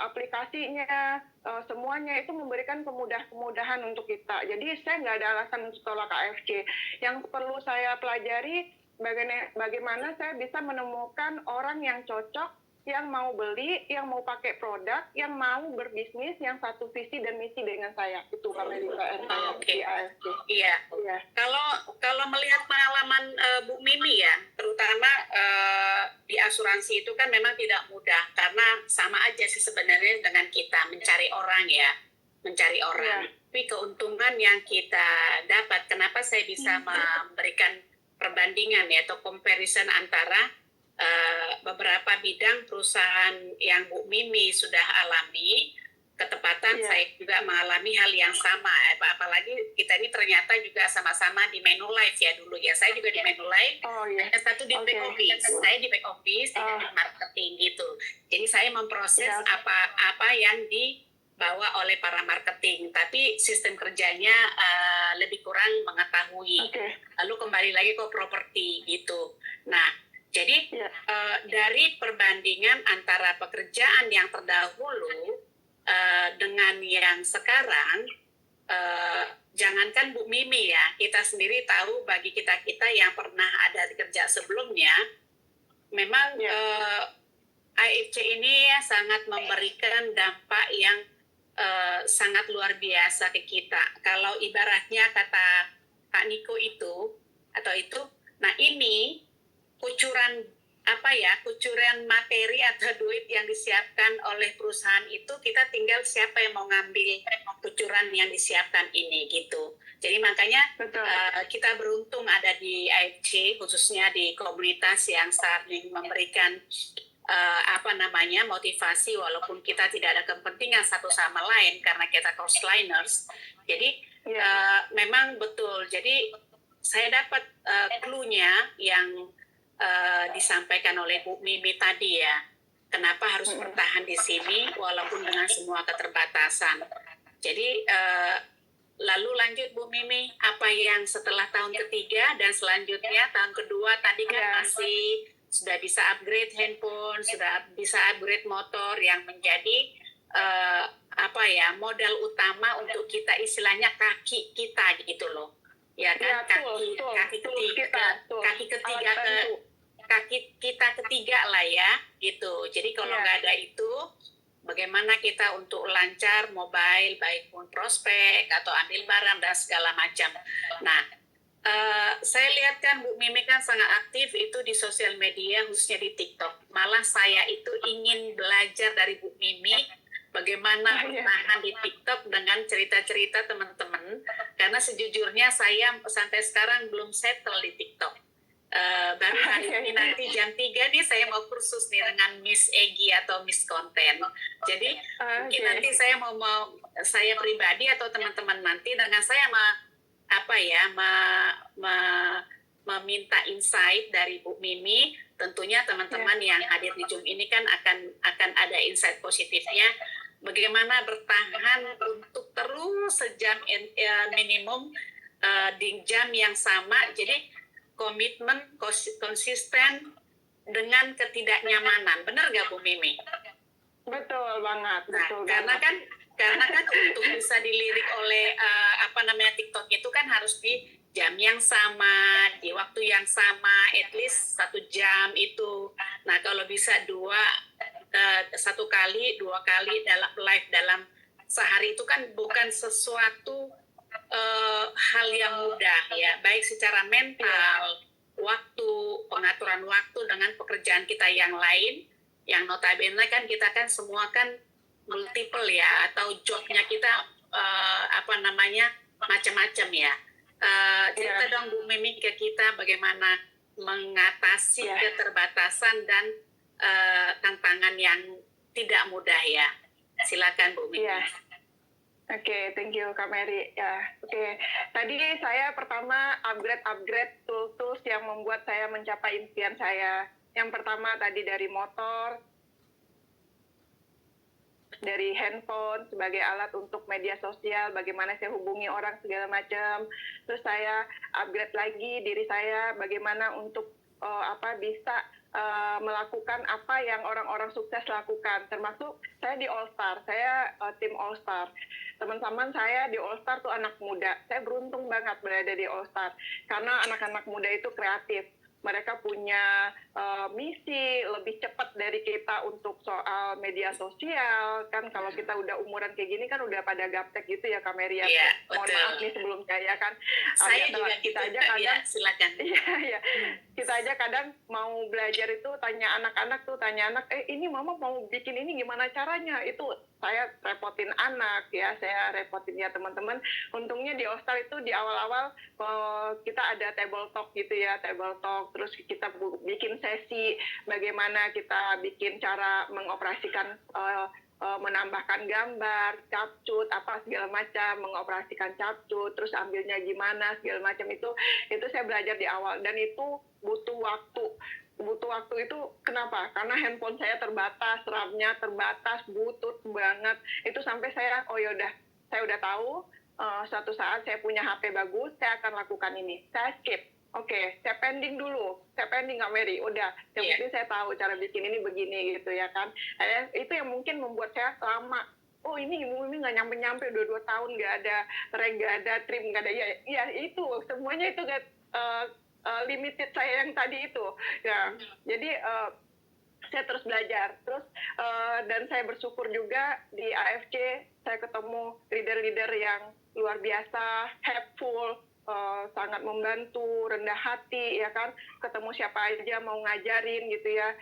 aplikasinya, semuanya itu memberikan kemudahan untuk kita. Jadi saya nggak ada alasan untuk tolak AFC. Yang perlu saya pelajari bagaimana saya bisa menemukan orang yang cocok, yang mau beli, yang mau pakai produk, yang mau berbisnis, yang satu visi dan misi dengan saya. Itu kami di AFC. Iya. Kalau melihat pengalaman Bu Mimi ya, terutama di asuransi itu kan memang tidak mudah, karena sama aja sih sebenarnya dengan kita mencari orang. Tapi keuntungan yang kita dapat, kenapa saya bisa memberikan perbandingan ya atau comparison antara beberapa bidang perusahaan yang Bu Mimi sudah alami, ketepatan saya juga mengalami hal yang sama. Apalagi kita ini ternyata juga sama-sama di Manulife ya dulu ya. Saya juga di Manulife, hanya satu di back office. Saya di back office, tidak di marketing gitu. Jadi saya memproses apa yang dibawa oleh para marketing, tapi sistem kerjanya lebih kurang mengetahui. Lalu kembali lagi ke properti gitu. Nah, jadi dari perbandingan antara pekerjaan yang terdahulu dengan yang sekarang, jangankan Bu Mimi ya, kita sendiri tahu bagi kita-kita yang pernah ada kerja sebelumnya, memang AFC ini sangat memberikan dampak yang sangat luar biasa ke kita. Kalau ibaratnya kata Kak Niko itu, nah ini kucuran materi atau duit yang disiapkan oleh perusahaan itu, kita tinggal siapa yang mau ngambil kucuran yang disiapkan ini gitu. Jadi makanya kita beruntung ada di AFC, khususnya di komunitas yang saling memberikan motivasi, walaupun kita tidak ada kepentingan satu sama lain karena kita crossliners. Jadi memang betul. Jadi saya dapat clue-nya yang disampaikan oleh Bu Mimi tadi ya, kenapa harus bertahan di sini walaupun dengan semua keterbatasan. Jadi lalu lanjut Bu Mimi, apa yang setelah tahun ketiga dan selanjutnya tahun kedua tadi kan masih sudah bisa upgrade handphone, sudah bisa upgrade motor yang menjadi modal utama untuk kita, istilahnya kaki kita gitu loh. Ya kan, kaki kita ketiga lah ya gitu. Jadi kalau nggak ada itu, bagaimana kita untuk lancar mobile, baik pun prospek atau ambil barang dan segala macam. Nah, saya lihat kan Bu Mimi kan sangat aktif itu di sosial media, khususnya di TikTok. Malah saya itu ingin belajar dari Bu Mimi bagaimana bertahan di TikTok dengan cerita-cerita teman-teman, karena sejujurnya saya sampai sekarang belum settle di TikTok. Baru hari ini nanti jam 3 nih saya mau kursus nih dengan Miss Egy atau Miss Konten. Jadi mungkin nanti saya mau saya pribadi atau teman-teman nanti dengan saya meminta insight dari Bu Mimi. Tentunya teman-teman yang hadir di Zoom ini kan akan ada insight positifnya. Bagaimana bertahan untuk terus sejam minimum di jam yang sama. Jadi komitmen, konsisten, dengan ketidaknyamanan. Benar nggak Bu Mimi? Betul banget, Nah, betul karena banget. kan untuk bisa dilirik oleh TikTok itu kan harus di jam yang sama, di waktu yang sama, at least 1 jam itu. Nah, kalau bisa satu kali, 2 kali dalam live dalam sehari itu kan bukan sesuatu hal yang mudah ya, baik secara mental, waktu, pengaturan waktu dengan pekerjaan kita yang lain, yang notabene kan kita kan semua kan multiple ya, atau jobnya kita macam-macam ya. Cerita dong Bu Mimi ke kita bagaimana mengatasi keterbatasan dan tantangan yang tidak mudah ya. Silakan Bu Mimi. Oke, thank you Kak Mary. Oke. Tadi saya pertama upgrade tools yang membuat saya mencapai impian saya. Yang pertama tadi dari motor, dari handphone sebagai alat untuk media sosial, bagaimana saya hubungi orang segala macam. Terus saya upgrade lagi diri saya, bagaimana untuk bisa melakukan apa yang orang-orang sukses lakukan. Termasuk saya di All Star, saya tim All Star. Teman-teman saya di All Star tuh anak muda. Saya beruntung banget berada di All Star karena anak-anak muda itu kreatif. Mereka punya misi lebih cepat dari kita untuk soal media sosial. Kan kalau kita udah umuran kayak gini kan udah pada gaptek gitu ya Kak Mary. Iya, mohon betul. maaf nih sebelum saya kan. Saya juga kita gitu, aja kadang ya, silakan. Iya. Kita aja kadang mau belajar itu tanya anak, ini mama mau bikin ini gimana caranya? Itu saya repotin anak ya, saya repotin ya teman-teman. Untungnya di All Star itu di awal-awal kita ada table talk gitu ya, table talk. Terus kita bikin sesi bagaimana kita bikin cara mengoperasikan menambahkan gambar, capcut, apa segala macam, mengoperasikan capcut, terus ambilnya gimana, segala macam itu saya belajar di awal, dan itu butuh waktu itu kenapa? Karena handphone saya terbatas, RAM-nya terbatas, butut banget, itu sampai saya, saya udah tahu, suatu saat saya punya HP bagus, saya akan lakukan ini, saya skip. Oke, saya pending Kak Mary, udah, yang penting saya tahu cara bikin ini begini gitu ya kan. Itu yang mungkin membuat saya lama. Oh ini nggak nyampe udah 2 tahun nggak ada reg, nggak ada trim, nggak ada ya itu semuanya itu limited saya yang tadi itu ya. Jadi saya terus belajar dan saya bersyukur juga di AFC saya ketemu leader-leader yang luar biasa, helpful, sangat membantu, rendah hati ya kan, ketemu siapa aja mau ngajarin gitu ya,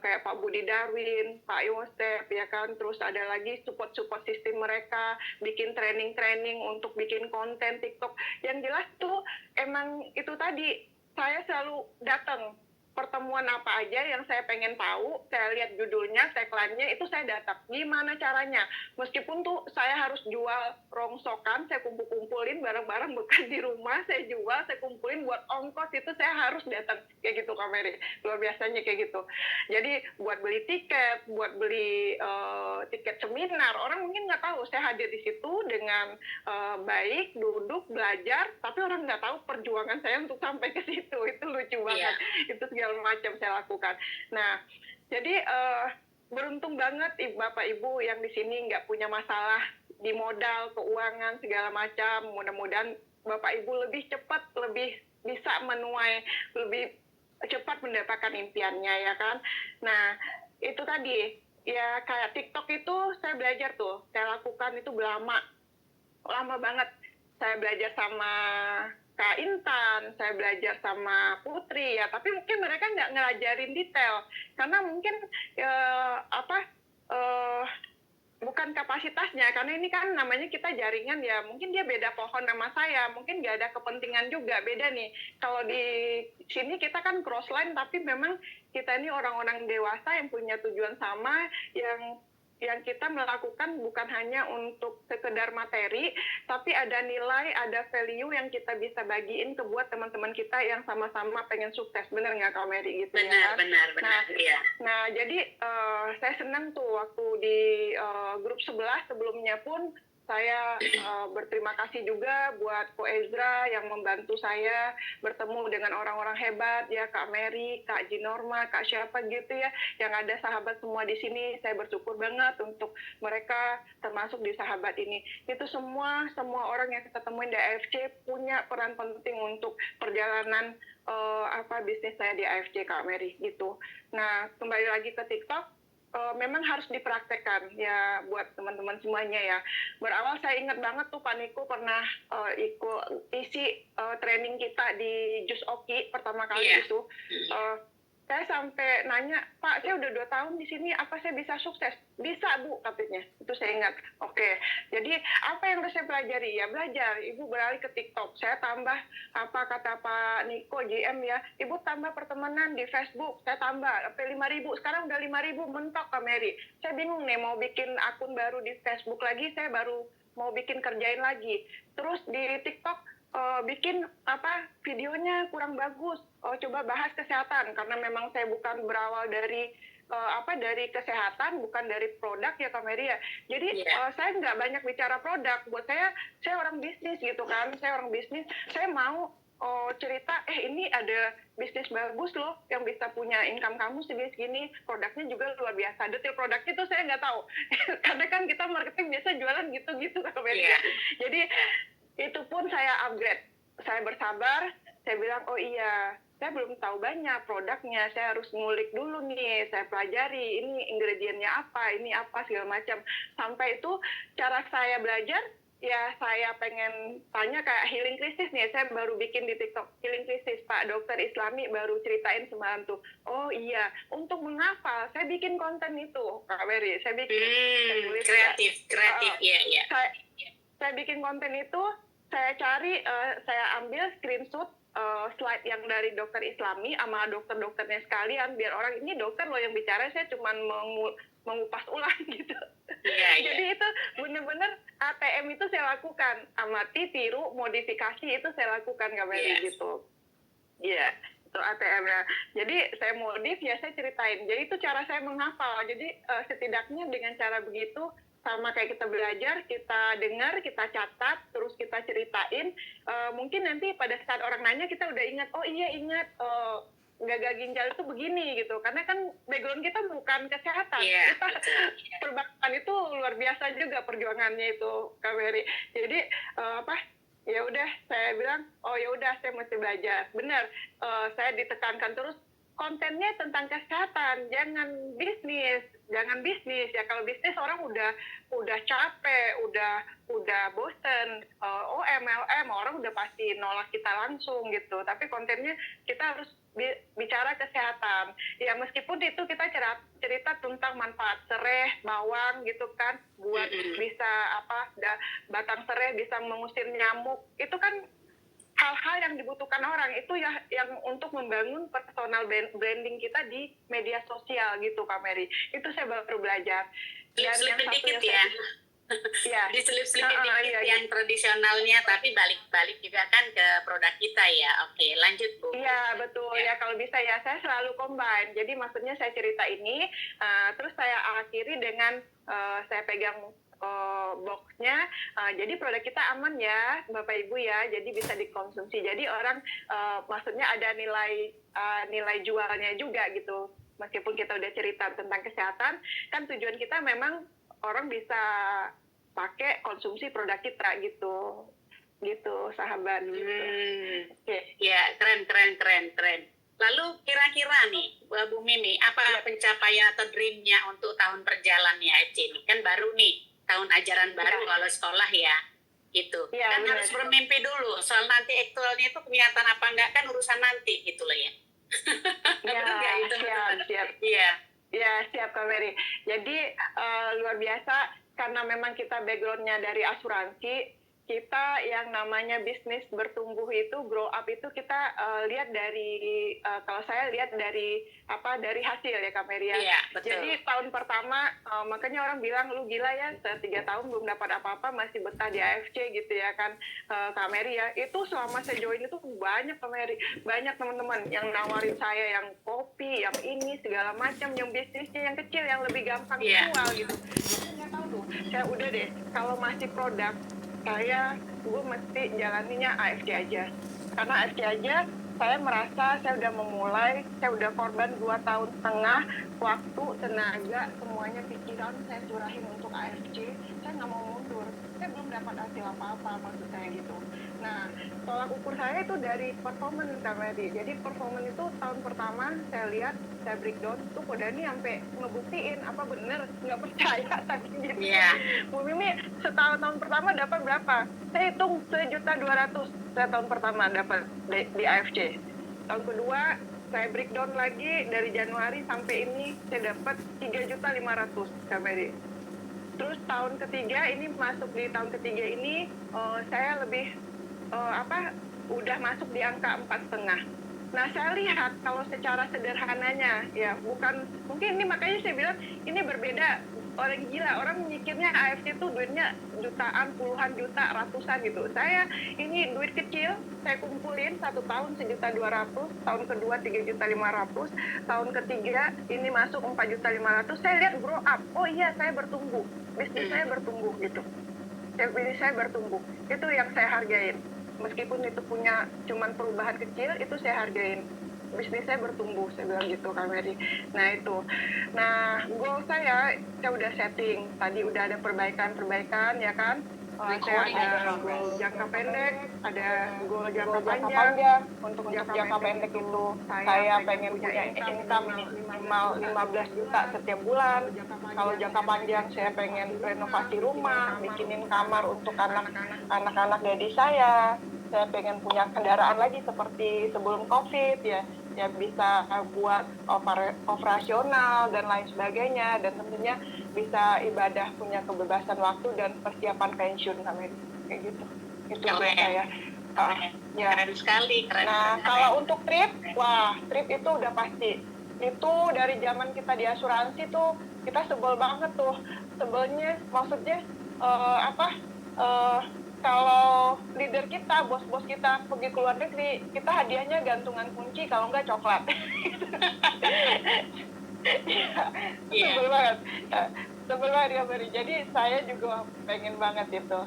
kayak Pak Budi Darwin, Pak Yosef ya kan, terus ada lagi support sistem mereka, bikin training untuk bikin konten TikTok. Yang jelas tuh emang itu tadi, saya selalu datang pertemuan apa aja yang saya pengen tahu, saya lihat judulnya, tagline-nya, itu saya datang. Gimana caranya? Meskipun tuh saya harus jual rongsokan, saya kumpulin barang-barang bekas di rumah, saya jual, saya kumpulin buat ongkos, itu saya harus datang. Kayak gitu Kak Mary, luar biasanya kayak gitu. Jadi buat beli tiket, buat beli tiket seminar, orang mungkin nggak tahu, saya hadir di situ dengan baik, duduk, belajar, tapi orang nggak tahu perjuangan saya untuk sampai ke situ. Itu lucu banget. Itu segala macam saya lakukan. Nah, jadi beruntung banget Bapak Ibu yang di sini nggak punya masalah di modal, keuangan, segala macam. Mudah-mudahan Bapak Ibu lebih cepat, lebih bisa menuai, lebih cepat mendapatkan impiannya ya kan. Nah, itu tadi, ya kayak TikTok itu saya belajar tuh, saya lakukan itu lama banget. Saya belajar sama Kak Intan, saya belajar sama Putri ya, tapi mungkin mereka nggak ngajarin detail, karena mungkin bukan kapasitasnya, karena ini kan namanya kita jaringan ya, mungkin dia beda pohon sama saya, mungkin nggak ada kepentingan juga, beda nih. Kalau di sini kita kan crossline, tapi memang kita ini orang-orang dewasa yang punya tujuan sama, yang kita melakukan bukan hanya untuk sekedar materi, tapi ada nilai, ada value yang kita bisa bagiin ke buat teman-teman kita yang sama-sama pengen sukses. Benar nggak Kak Mary gitu ya? Benar. Nah, jadi saya senang tuh waktu di grup 11 sebelumnya pun saya berterima kasih juga buat Ko Ezra yang membantu saya bertemu dengan orang-orang hebat ya, Kak Mary, Kak Jinorma, Kak siapa gitu ya, yang ada sahabat semua di sini. Saya bersyukur banget untuk mereka termasuk di sahabat ini. Itu semua orang yang kita temuin di AFC punya peran penting untuk perjalanan bisnis saya di AFC, Kak Mary gitu. Nah, kembali lagi ke TikTok, memang harus dipraktekkan ya buat teman-teman semuanya ya. Berawal saya ingat banget tuh Pak Niko pernah isi training kita di Jus Oki pertama kali itu. Saya sampai nanya, Pak, saya udah 2 tahun di sini, apa saya bisa sukses? Bisa, Bu, katanya. Itu saya ingat. Oke, jadi apa yang harus saya pelajari? Ya belajar. Ibu beralih ke TikTok. Saya tambah, apa kata Pak Niko, GM ya, Ibu tambah pertemanan di Facebook. Saya tambah, sampai 5.000. Sekarang udah 5.000, mentok, Kak Mary. Saya bingung nih, mau bikin akun baru di Facebook lagi, saya baru mau bikin kerjain lagi. Terus di TikTok, bikin videonya kurang bagus, coba bahas kesehatan karena memang saya bukan berawal dari dari kesehatan, bukan dari produk ya Kak Mary ya. Jadi saya nggak banyak bicara produk. Buat saya orang bisnis gitu kan, saya orang bisnis, saya mau cerita ini ada bisnis bagus loh yang bisa punya income kamu segini, produknya juga luar biasa. Detail produknya itu saya nggak tahu karena kan kita marketing biasa jualan gitu-gitu Kak Mary. Jadi itu pun saya upgrade. Saya bersabar, saya bilang, oh iya, saya belum tahu banyak produknya, saya harus ngulik dulu nih, saya pelajari, ini ingredientnya apa, ini apa, segala macam. Sampai itu cara saya belajar, ya saya pengen tanya kayak healing krisis nih, saya baru bikin di TikTok, healing krisis, Pak Dokter Islami baru ceritain semalam tuh. Oh iya, untuk menghafal, saya bikin konten itu, Kak Mary, saya bikin. Kreatif, iya. Saya bikin konten itu, saya cari, saya ambil screenshot slide yang dari dokter Islami sama dokter-dokternya sekalian, biar orang ini dokter loh yang bicara, saya cuma mengupas ulang gitu. Jadi itu benar-benar ATM itu saya lakukan, amati, tiru, modifikasi itu saya lakukan Kak Mary gitu. Iya, itu ATM-nya. Jadi saya modif ya saya ceritain. Jadi itu cara saya menghafal. Jadi setidaknya dengan cara begitu, sama kayak kita belajar, kita dengar, kita catat, terus kita ceritain. Mungkin nanti pada saat orang nanya kita udah ingat, oh iya ingat, gagal ginjal itu begini gitu. Karena kan background kita bukan kesehatan. Kita perbankan itu luar biasa juga perjuangannya itu, Kak Mary. Jadi ya udah saya bilang, oh ya udah saya mesti belajar. Benar, saya ditekankan terus kontennya tentang kesehatan, jangan bisnis ya. Kalau bisnis orang udah capek, udah bosen, MLM orang udah pasti nolak kita langsung gitu. Tapi kontennya kita harus bicara kesehatan. Ya meskipun itu kita cerita tentang manfaat sereh, bawang gitu kan, buat bisa batang sereh bisa mengusir nyamuk. Itu kan hal-hal yang dibutuhkan orang, itu ya yang untuk membangun personal branding kita di media sosial gitu Kak Mary. Itu saya baru belajar. Dan yang satu dikit ya. Diselip-selipin dikit yang tradisionalnya, tapi balik-balik juga kan ke produk kita ya. Oke, lanjut Bu. Iya betul ya, kalau bisa ya saya selalu combine. Jadi maksudnya saya cerita ini, terus saya akhiri dengan saya pegang boxnya, jadi produk kita aman ya Bapak Ibu ya, jadi bisa dikonsumsi. Jadi orang maksudnya ada nilai jualnya juga gitu. Meskipun kita udah cerita tentang kesehatan, kan tujuan kita memang orang bisa pakai konsumsi produk kita gitu sahabat. Ya keren. Lalu kira-kira nih Bu Mimi, apa pencapaian atau dream-nya untuk tahun perjalanannya AFC ini? Kan baru nih tahun ajaran baru kalau sekolah ya gitu kan harus bermimpi dulu, soal nanti aktualnya itu kelihatan apa enggak kan urusan nanti gitu loh ya. Siap Kak Mary. Jadi luar biasa karena memang kita backgroundnya dari asuransi, kita yang namanya bisnis bertumbuh itu, grow up itu kita lihat dari kalau saya lihat dari hasil ya Kak Mary ya. Jadi tahun pertama makanya orang bilang lu gila ya, 3 tahun belum dapat apa-apa masih betah di AFC gitu ya kan Kak Mary ya. Itu selama saya join itu banyak Kak Mary, banyak teman-teman yang nawarin saya yang kopi, yang ini segala macam, yang bisnisnya yang kecil yang lebih gampang jual gitu. Saya nggak tahu tuh Saya udah deh, kalau masih produk, gue mesti jalaninya AFC aja. Karena AFC aja, saya merasa saya udah memulai, saya udah korban 2,5 tahun, waktu, tenaga, semuanya pikiran saya curahin untuk AFC. Saya nggak mau mundur, saya belum dapat hasil apa-apa, maksud saya gitu. Nah, tolak ukur saya itu dari performance Kak Mary. Jadi performance itu tahun pertama saya lihat, saya breakdown, tuh kok Dani sampai ngebuktiin apa bener, nggak percaya tapi gitu. Iya. Bu Mimi tahun pertama dapat berapa? Saya hitung 1.200.000 saya tahun pertama dapat di AFC. Tahun kedua saya breakdown lagi dari Januari sampai ini saya dapat 3.500.000 Kak Mary. Terus tahun ketiga ini masuk di tahun ketiga ini saya lebih udah masuk di angka 4,5. Nah, saya lihat kalau secara sederhananya, ya bukan, mungkin ini makanya saya bilang ini berbeda. Orang gila, orang mikirnya AFC itu duitnya jutaan, puluhan juta, ratusan gitu. Saya ini duit kecil, saya kumpulin 1 tahun 1.200.000, tahun kedua 3.500.000, tahun ketiga ini masuk 4.500.000. Saya lihat grow up, oh iya saya bertumbuh, bisnis saya bertumbuh gitu. Bisnis saya bertumbuh, itu yang saya hargain. Meskipun itu punya cuman perubahan kecil, itu saya hargain. Bisnis saya bertumbuh, saya bilang gitu Kak Mary. Nah itu, goal saya udah setting. Tadi udah ada perbaikan ya kan. Saya ada goal jangka pendek, ada goal jangka panjang. Untuk jangka pendek itu saya pengen punya income minimal 15 juta setiap bulan. Kalau jangka panjang saya pengen renovasi rumah, bikinin kamar untuk anak-anak gadis saya pengen punya kendaraan lagi seperti sebelum COVID ya bisa buat operasional dan lain sebagainya, dan tentunya bisa ibadah, punya kebebasan waktu dan persiapan pensiun kayak gitu. Itu saya. Ya. Keren sekali, keren. Nah, kalau untuk trip itu udah pasti. Itu dari zaman kita di asuransi tuh kita sebel banget tuh. Sebelnya maksudnya kalau leader kita, bos-bos kita pergi ke luar negeri, kita hadiahnya gantungan kunci, kalau enggak coklat. Sebel banget. Sebel banget ya, Bari. Jadi saya juga pengen banget itu.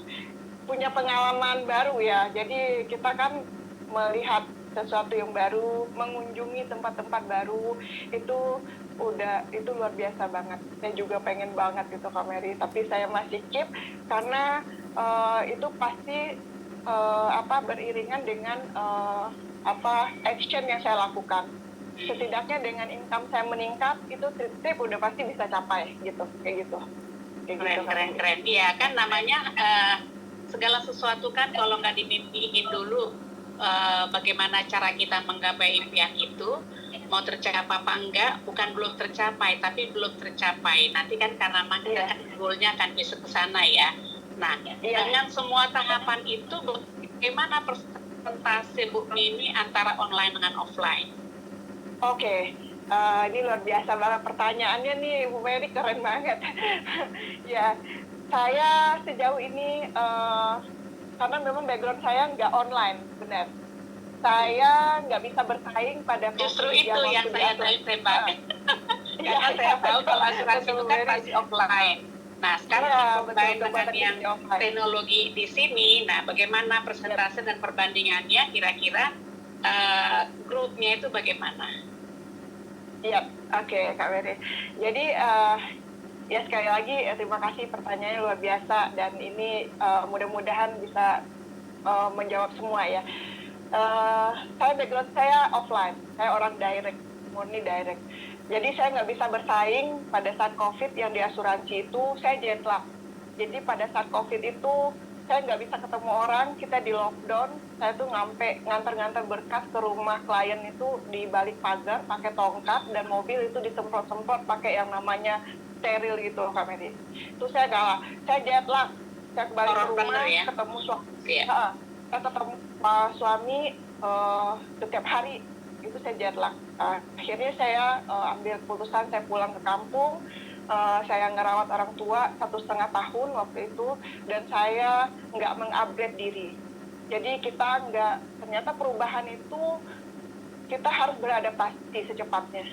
Punya pengalaman baru ya. Jadi kita kan melihat sesuatu yang baru, mengunjungi tempat-tempat baru, itu luar biasa banget. Saya juga pengen banget gitu Kak Mary, tapi saya masih keep karena itu pasti beriringan dengan action yang saya lakukan. Setidaknya dengan income saya meningkat, itu trip udah pasti bisa capai gitu, kayak gitu. Keren. Iya kan namanya segala sesuatu kan kalau nggak dimimpiin dulu bagaimana cara kita menggapai impian itu, mau tercapai apa enggak, bukan belum tercapai, tapi belum tercapai. Nanti kan karena kita goalnya akan bisa ke sana ya. Nah, dengan semua tahapan itu, bagaimana persentase Bu Mimi antara online dengan offline? Oke, ini luar biasa banget pertanyaannya nih, Bu Mary, keren banget. Ya, saya sejauh ini karena memang background saya nggak online, benar. Saya nggak bisa bersaing pada justru itu yang saya tembak. Karena saya tahu kalau asuransi itu kan pasti offline. Nah, sekarang combine dengan yang teknologi di sini, nah bagaimana persentase dan perbandingannya kira-kira growth-nya itu bagaimana? Iya, oke Kak Mary. Jadi ya sekali lagi terima kasih, pertanyaannya luar biasa, dan ini mudah-mudahan bisa menjawab semua ya. Saya background saya offline, saya orang direct, murni direct. Jadi saya nggak bisa bersaing pada saat COVID yang di asuransi itu, saya jet lag. Jadi pada saat COVID itu saya nggak bisa ketemu orang, kita di lockdown, saya tuh nganter-nganter berkas ke rumah klien itu di balik pagar pakai tongkat, dan mobil itu disemprot-semprot pakai yang namanya steril gitu Kak Mary. Itu saya kalah, saya jet lag, saya kembali ke rumah ya? Ketemu suami setiap hari, itu saya jet lag. Akhirnya saya ambil keputusan, saya pulang ke kampung, saya ngerawat orang tua 1,5 tahun waktu itu, dan saya nggak mengupgrade diri. Jadi ternyata perubahan itu kita harus beradaptasi secepatnya.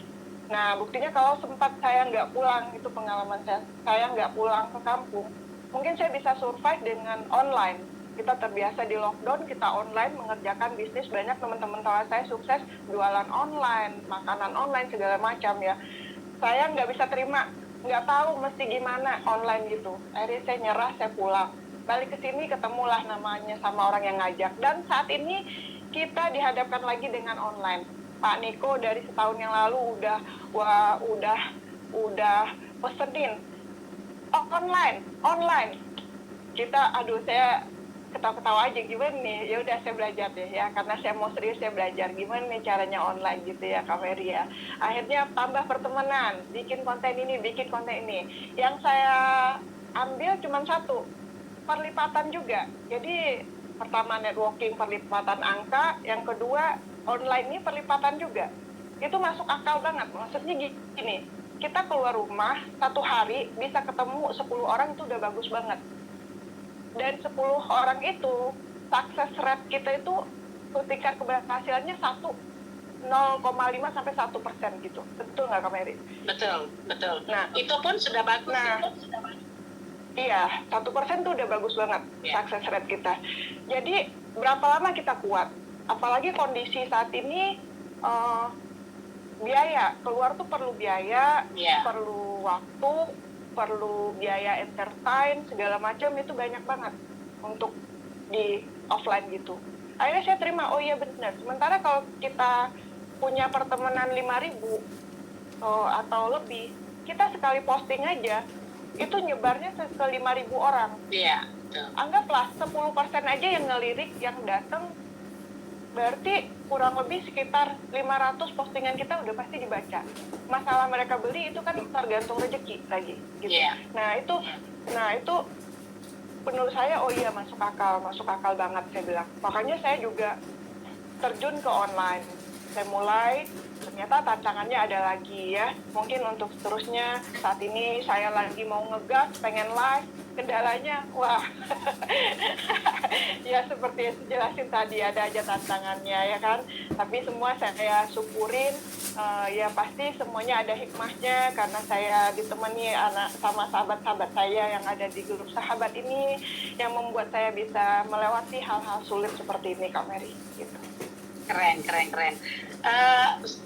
Nah, buktinya kalau sempat saya nggak pulang, itu pengalaman saya nggak pulang ke kampung, mungkin saya bisa survive dengan online. Kita terbiasa di lockdown, kita online mengerjakan bisnis. Banyak teman-teman kawan saya sukses jualan online, makanan online, segala macam ya. Saya nggak bisa terima, nggak tahu mesti gimana online gitu. Akhirnya saya nyerah, saya pulang. Balik ke sini ketemulah namanya sama orang yang ngajak. Dan saat ini kita dihadapkan lagi dengan online. Pak Niko dari setahun yang lalu udah pesenin online. Saya ketawa-ketawa aja, gimana nih, ya udah saya belajar deh ya, karena saya mau serius, saya belajar gimana nih caranya online gitu ya Kak Mary ya. Akhirnya tambah pertemanan, bikin konten ini. Yang saya ambil cuma satu, perlipatan juga. Jadi pertama networking, perlipatan angka, yang kedua online ini perlipatan juga. Itu masuk akal banget. Maksudnya gini, kita keluar rumah satu hari bisa ketemu 10 orang, itu udah bagus banget. Dan 10 orang itu success rate kita itu ketika keberhasilannya 0,5 sampai 1% gitu. Betul nggak Kak Mary? Betul. Nah, Itu pun sudah bagus. Iya, 1% tuh udah bagus banget success rate kita. Jadi berapa lama kita kuat? Apalagi kondisi saat ini biaya keluar tuh perlu biaya, perlu waktu, perlu biaya entertain, segala macam, itu banyak banget untuk di offline gitu. Akhirnya saya terima, oh iya benar. Sementara kalau kita punya pertemanan 5.000 atau lebih, kita sekali posting aja itu nyebarnya ke 5.000 orang. Iya. Anggaplah 10% aja yang ngelirik, yang datang, berarti kurang lebih sekitar 500 postingan kita udah pasti dibaca. Masalah mereka beli itu kan tergantung rezeki lagi gitu. Nah itu menurut saya, oh iya masuk akal banget saya bilang. Makanya saya juga terjun ke online. Saya mulai, ternyata tantangannya ada lagi ya. Mungkin untuk seterusnya saat ini saya lagi mau ngegas, pengen live, kendalanya wah ya seperti yang saya jelasin tadi, ada aja tantangannya ya kan, tapi semua saya syukurin. Ya pasti semuanya ada hikmahnya, karena saya ditemani sama sahabat-sahabat saya yang ada di grup sahabat ini yang membuat saya bisa melewati hal-hal sulit seperti ini Kak Mary gitu. Keren.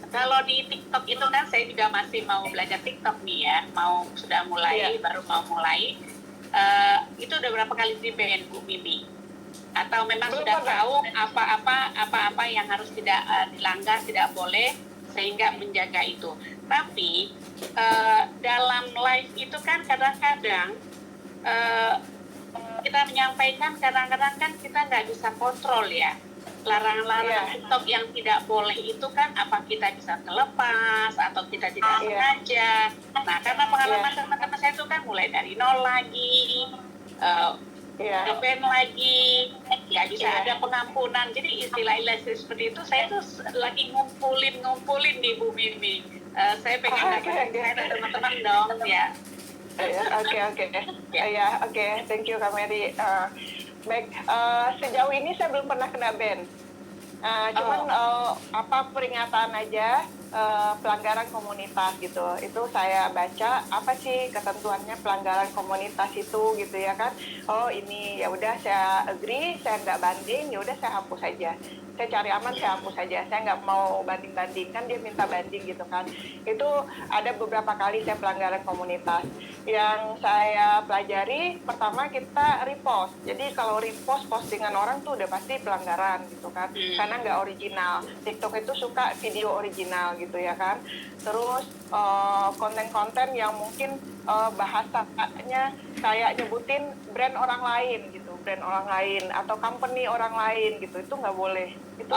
Kalau di TikTok itu kan saya juga masih mau belajar TikTok nih ya, baru mau mulai. Itu udah berapa kali di-ban Bu Mimi? Atau memang sudah tahu apa-apa yang harus tidak dilanggar, tidak boleh, sehingga menjaga itu. Tapi dalam live itu kan kadang-kadang kita menyampaikan, kadang-kadang kan kita nggak bisa kontrol ya. Larangan-larangan TikTok yang tidak boleh itu kan apa kita bisa terlepas atau kita tidak sengaja. Nah, karena pengalaman teman-teman saya itu kan mulai dari nol lagi, ban lagi, ya bisa ada pengampunan. Jadi istilah-istilah seperti itu saya tuh lagi ngumpulin nih Bu Mimi. Saya pengen dapat teman-teman dong ya. Oke, thank you Kak Mary. Baik, sejauh ini saya belum pernah kena ban. Cuman peringatan aja, pelanggaran komunitas gitu. Itu saya baca apa sih ketentuannya pelanggaran komunitas itu gitu ya kan. Oh ini ya udah saya agree, saya nggak banding, ya udah saya hapus aja. Saya cari aman, saya hapus aja. Saya nggak mau banding-banding, kan dia minta banding gitu kan. Itu ada beberapa kali saya pelanggaran komunitas. Yang saya pelajari, pertama kita repost. Jadi kalau repost postingan orang tuh udah pasti pelanggaran gitu kan. Karena nggak original. TikTok itu suka video original gitu ya kan. Terus konten-konten yang mungkin bahasanya kayak nyebutin brand orang lain gitu. Brand orang lain atau company orang lain gitu, itu nggak boleh. Itu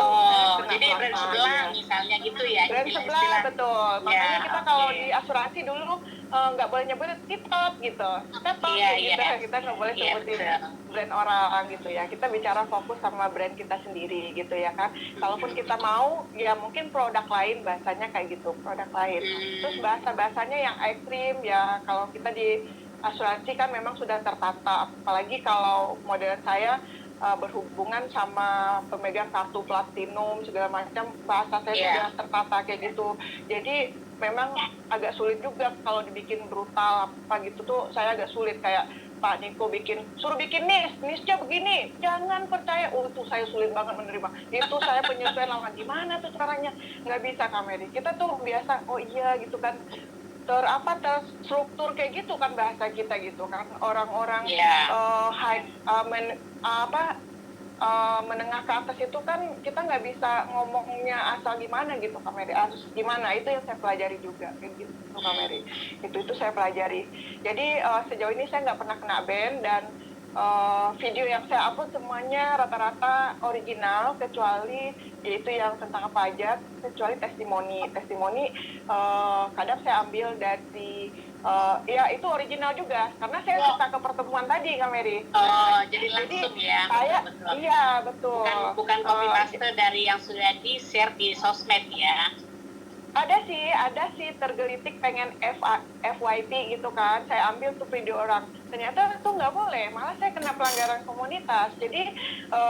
jadi brand sebelah misalnya gitu ya. Brand sebelah, betul. Makanya kita kalau di asuransi dulu nggak boleh nyebutin TikTok gitu. Kita nggak boleh sebutin brand orang gitu ya. Kita bicara fokus sama brand kita sendiri gitu ya kan. Kalaupun kita mau, ya mungkin produk lain bahasanya kayak gitu, produk lain. Terus bahasa-bahasanya yang ekstrim ya, kalau kita di asuransi kan memang sudah tertata, apalagi kalau model saya berhubungan sama pemegang kartu platinum segala macam, bahasa saya sudah tertata kayak gitu. Jadi memang agak sulit juga kalau dibikin brutal apa gitu tuh, saya agak sulit. Kayak Pak Niko suruh bikin nisnya begini, jangan percaya. Oh, itu saya sulit banget menerima. Itu saya penyesuaian lama, gimana tuh caranya? Nggak bisa, Kak Mary. Kita tuh biasa, oh iya gitu kan, terstruktur kayak gitu kan bahasa kita gitu kan. Orang-orang menengah ke atas itu kan kita nggak bisa ngomongnya asal gimana gitu, Kak Mary. Harus gimana, itu yang saya pelajari juga kayak gitu, Kak Mary. Itu saya pelajari. Jadi sejauh ini saya nggak pernah kena ban, dan video yang saya upload semuanya rata-rata original, kecuali yaitu yang tentang pajak, kecuali testimoni kadang saya ambil dari ya itu original juga, karena saya suka ke pertemuan tadi, Kak Mary. Jadi langsung ya. Saya betul. iya betul. Bukan copy paste dari yang sudah di share di sosmed ya. Ada sih tergelitik pengen FYP gitu kan, saya ambil tuh video orang, ternyata tuh nggak boleh, malah saya kena pelanggaran komunitas. Jadi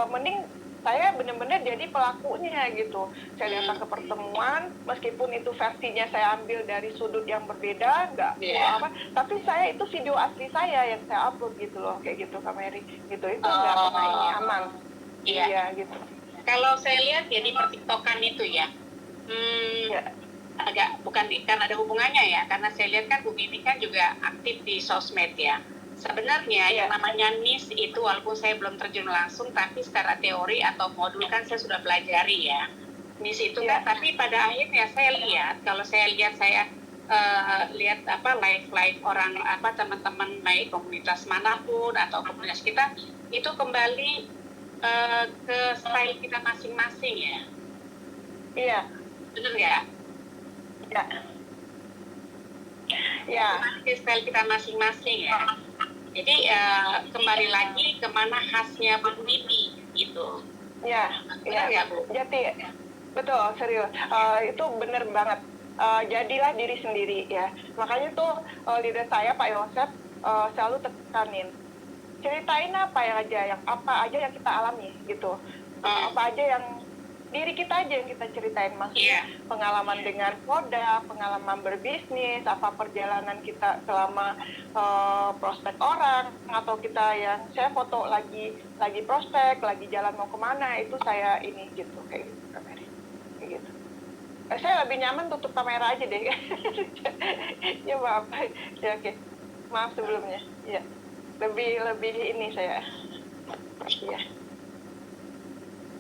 mending saya benar-benar jadi pelakunya gitu. Saya datang ke pertemuan, meskipun itu versinya saya ambil dari sudut yang berbeda, tapi saya itu video asli saya yang saya upload gitu loh, kayak gitu, Kak Mary. Gitu, itu nggak pernah ini, aman. Iya gitu. Kalau saya lihat ya di pertiktokan itu ya, agak bukan kan ada hubungannya ya, karena saya lihat kan Bu Mimi kan juga aktif di sosmed ya. Sebenarnya yang namanya NIS itu, walaupun saya belum terjun langsung, tapi secara teori atau modul kan saya sudah pelajari ya. NIS itu kan, tapi pada akhirnya saya lihat, kalau saya lihat lihat live orang teman-teman baik komunitas manapun atau komunitas kita itu kembali ke style kita masing-masing ya. Iya. Benar ya? Ya. Ke style kita masing-masing ya. Jadi kembali lagi kemana khasnya Bu Mimi gitu. Iya. Ya, Bu. Jadi betul, serius. Itu benar banget. Jadilah diri sendiri ya. Makanya tuh leader saya Pak Yosef selalu tekanin, ceritain apa aja yang kita alami gitu. Apa aja yang diri kita aja yang kita ceritain, maksudnya pengalaman dengan produk, pengalaman berbisnis, apa perjalanan kita selama prospek orang, atau kita yang saya foto lagi prospek, lagi jalan mau kemana, itu saya ini gitu, kayak gitu, kamera kayak gitu. Saya lebih nyaman tutup kamera aja deh. Ya maaf ya, oke. Maaf sebelumnya ya, lebih ini saya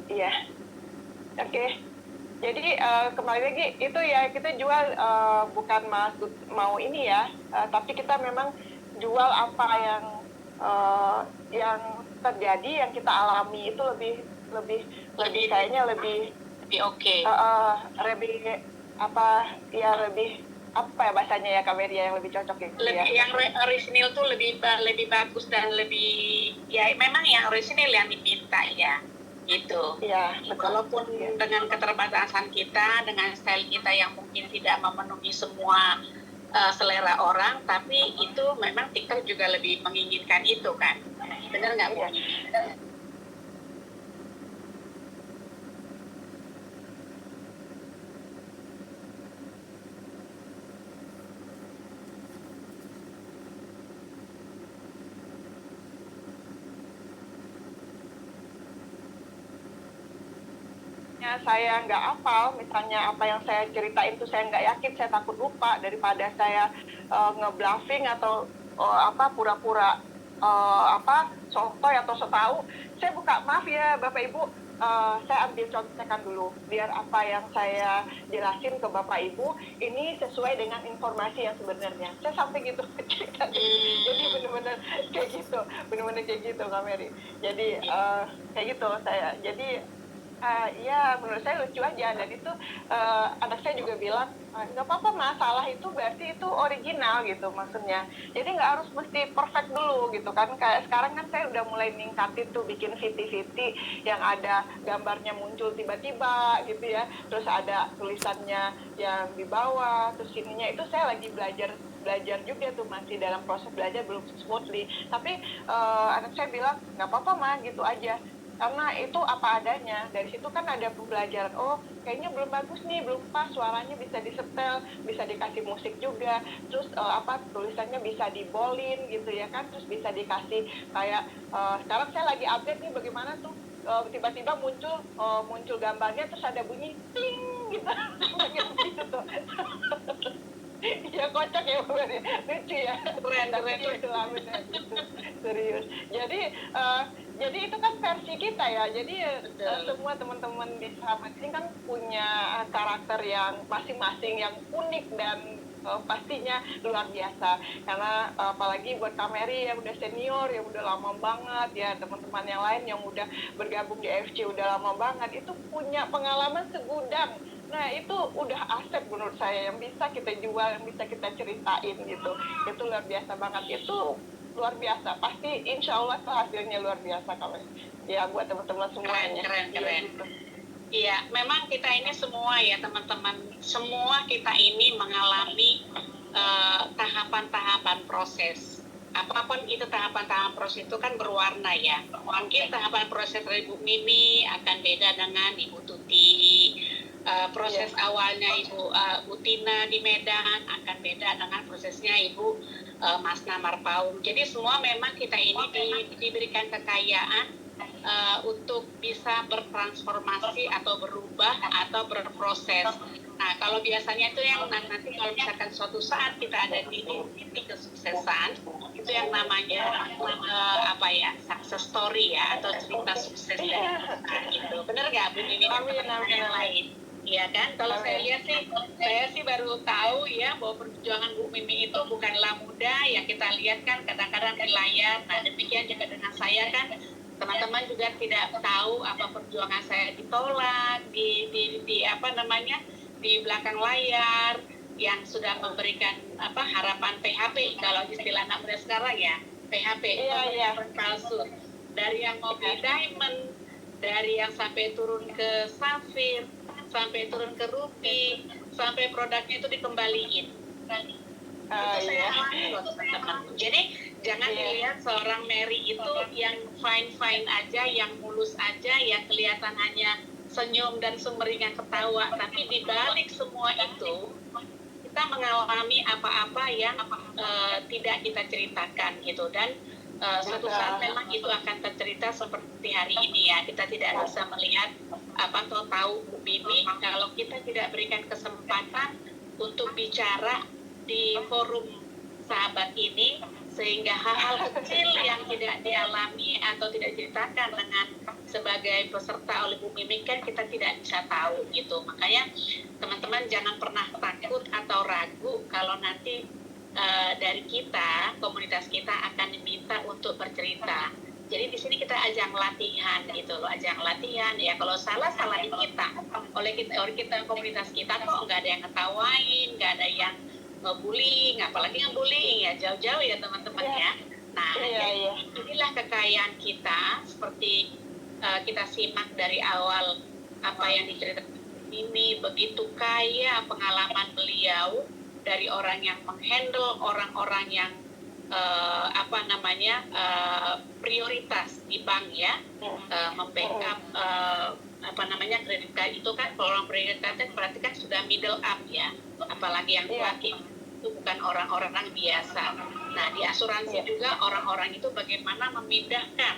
iya. Oke. Jadi kembali lagi itu ya, kita jual bukan maksud mau ini ya, tapi kita memang jual apa yang terjadi, yang kita alami, itu lebih kayaknya lebih oke. Lebih apa ya bahasanya ya, Kak Meria, yang lebih cocok ya. Yang orisinil tuh lebih bagus dan lebih ya, memang yang orisinil yang diminta ya. Gitu. Iya, betul. Walaupun dengan keterbatasan kita, dengan style kita yang mungkin tidak memenuhi semua selera orang, tapi itu memang TikTok juga lebih menginginkan itu kan. Benar nggak, Bu? Saya nggak hafal, misalnya apa yang saya ceritain itu saya nggak yakin, saya takut lupa, daripada saya nge-bluffing atau pura-pura sotoy atau so tahu. Saya buka, maaf ya Bapak Ibu, saya ambil contekan dulu biar apa yang saya jelasin ke Bapak Ibu ini sesuai dengan informasi yang sebenarnya. Saya sampai gitu jadi benar-benar kayak gitu, Kak Mary. Jadi kayak gitu saya. Jadi ya menurut saya lucu aja, dan itu anak saya juga bilang nggak apa-apa, masalah itu berarti itu original gitu maksudnya. Jadi nggak harus mesti perfect dulu gitu kan. Kayak sekarang kan saya udah mulai ningkatin tuh, bikin VT yang ada gambarnya muncul tiba-tiba gitu ya, terus ada tulisannya yang di bawah, terus ininya, itu saya lagi belajar juga tuh, masih dalam proses belajar, belum smoothly. Tapi anak saya bilang nggak apa-apa mah, gitu aja. karena itu apa adanya. Dari situ kan ada pembelajaran, oh kayaknya belum bagus nih, belum pas, suaranya bisa disetel, bisa dikasih musik juga, terus tulisannya bisa dibolin gitu ya kan, terus bisa dikasih kayak sekarang saya lagi update nih bagaimana tuh tiba-tiba muncul gambarnya terus ada bunyi ting gitu gitu tuh. Ya kocak ya bukan, lucu ya, Keren. itu lah benar gitu, serius. Jadi itu kan versi kita ya, jadi semua teman-teman di sahabat ini kan punya karakter yang masing-masing yang unik dan pastinya luar biasa, karena apalagi buat Kak Mary yang udah senior, yang udah lama banget ya, teman-teman yang lain yang udah bergabung di FC udah lama banget, itu punya pengalaman segudang. Nah itu udah aset menurut saya yang bisa kita jual, yang bisa kita ceritain gitu. Itu luar biasa banget, itu luar biasa. Pasti insya Allah hasilnya luar biasa kalau ya buat teman-teman semuanya. Keren. Gitu. Iya, memang kita ini semua ya teman-teman, semua kita ini mengalami tahapan-tahapan proses. Apapun itu tahapan-tahapan proses itu kan berwarna ya. Mungkin tahapan proses dari Bu Mimi akan beda dengan Ibu Tuti. Proses awalnya Ibu Tina di Medan akan beda dengan prosesnya Ibu Mas Namar Paum. Jadi semua memang kita ini diberikan kekayaan untuk bisa bertransformasi atau berubah atau berproses. Nah, kalau biasanya itu yang nanti kalau misalkan suatu saat kita ada di titik kesuksesan, itu yang namanya success story ya, atau cerita sukses dari kita gitu. Bener nggak Bu Mimi dan teman-teman yang lain? Iya kan? Kalau saya lihat sih, saya sih baru tahu ya bahwa perjuangan Bu Mimi itu bukanlah mudah. Ya kita lihat kan kadang-kadang di layar. Nah demikian juga dengan saya kan, teman-teman juga tidak tahu apa perjuangan saya ditolak di belakang layar yang sudah memberikan harapan PHP kalau istilah anak muda sekarang ya, PHP palsu, dari yang mau beli diamond, dari yang sampai turun ke safir, sampai turun ke ruby, sampai produknya itu dikembaliin. Itu saya alami loh teman-teman. Jadi jangan dilihat seorang Mary itu yang fine aja, yang mulus aja, yang kelihatan hanya senyum dan sumringah ketawa, tapi di balik semua itu kita mengalami apa-apa yang tidak kita ceritakan gitu, dan suatu saat memang itu akan tercerita seperti hari ini ya. Kita tidak bisa melihat atau tahu Bu Mimi kalau kita tidak berikan kesempatan untuk bicara di forum sahabat ini, sehingga hal-hal kecil yang tidak dialami atau tidak diceritakan dengan sebagai peserta oleh Bu Mimi kan kita tidak bisa tahu gitu. Makanya teman-teman jangan pernah takut atau ragu kalau nanti dari kita, komunitas kita akan diminta untuk bercerita. Jadi di sini kita ajang latihan gitu loh, ajang latihan ya. Kalau salah di kita, oleh kita komunitas kita kok nggak ada yang ngetawain, nggak ada yang ngebullying, apalagi ngebullying ya, jauh-jauh ya teman-teman ya. Nah, inilah kekayaan kita, seperti kita simak dari awal apa yang diceritakan ini, begitu kaya pengalaman beliau dari orang yang menghandle orang-orang yang prioritas di bank ya, membackup kredit card itu kan, kalau orang prioritas berarti kan sudah middle up ya, apalagi yang laki itu bukan orang-orang biasa. Nah di asuransi juga orang-orang itu bagaimana memindahkan,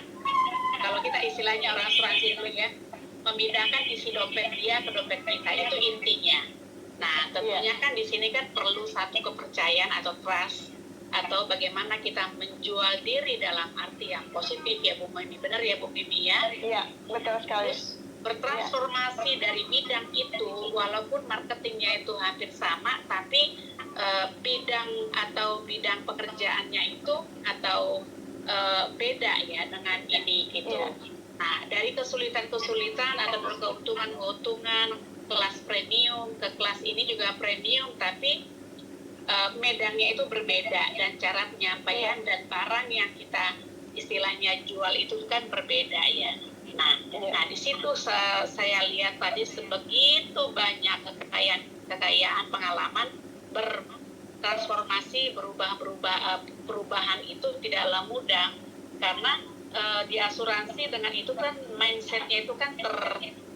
kalau kita istilahnya orang asuransi itu ya, memindahkan isi dompet dia ke dompet kita, itu intinya. Nah tentunya kan di sini kan perlu satu kepercayaan atau trust, atau bagaimana kita menjual diri dalam arti yang positif ya Bu Mimi, benar ya Bu Mimi ya? Iya, betul sekali. Terus bertransformasi dari bidang itu, walaupun marketingnya itu hampir sama, tapi bidang pekerjaannya itu atau beda ya dengan ini gitu. Nah dari kesulitan atau keuntungan kelas premium ke kelas ini juga premium, tapi medannya itu berbeda, dan cara penyampaian dan barang yang kita istilahnya jual itu kan berbeda ya. Nah di situ saya lihat tadi sebegitu banyak kekayaan pengalaman bertransformasi, perubahan itu tidaklah mudah, karena di asuransi dengan itu kan mindsetnya itu kan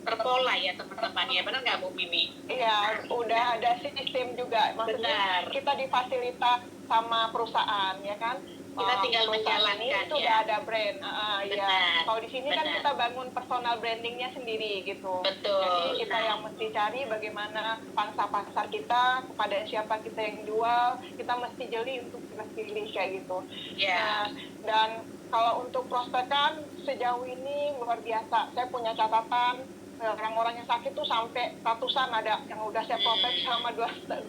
terpola ya teman-teman ya, benar nggak Bu Mimi? Iya, udah ada sistem juga. Maksudnya Benar. kita difasilita sama perusahaan, ya kan? Kita tinggal Perusahaan ini menjalankan, itu ya. udah ada brand. Iya. Benar. Kalau di sini kan Benar. kita bangun personal brandingnya sendiri gitu. Betul. Jadi kita yang mesti cari bagaimana pangsa pasar kita, kepada siapa kita yang jual, kita mesti jeli untuk kita pilih kayak gitu. Ya. Nah, dan kalau untuk prospekan sejauh ini luar biasa. Saya punya catatan orang-orang yang sakit tuh sampai ratusan ada yang udah saya prospek selama 2,5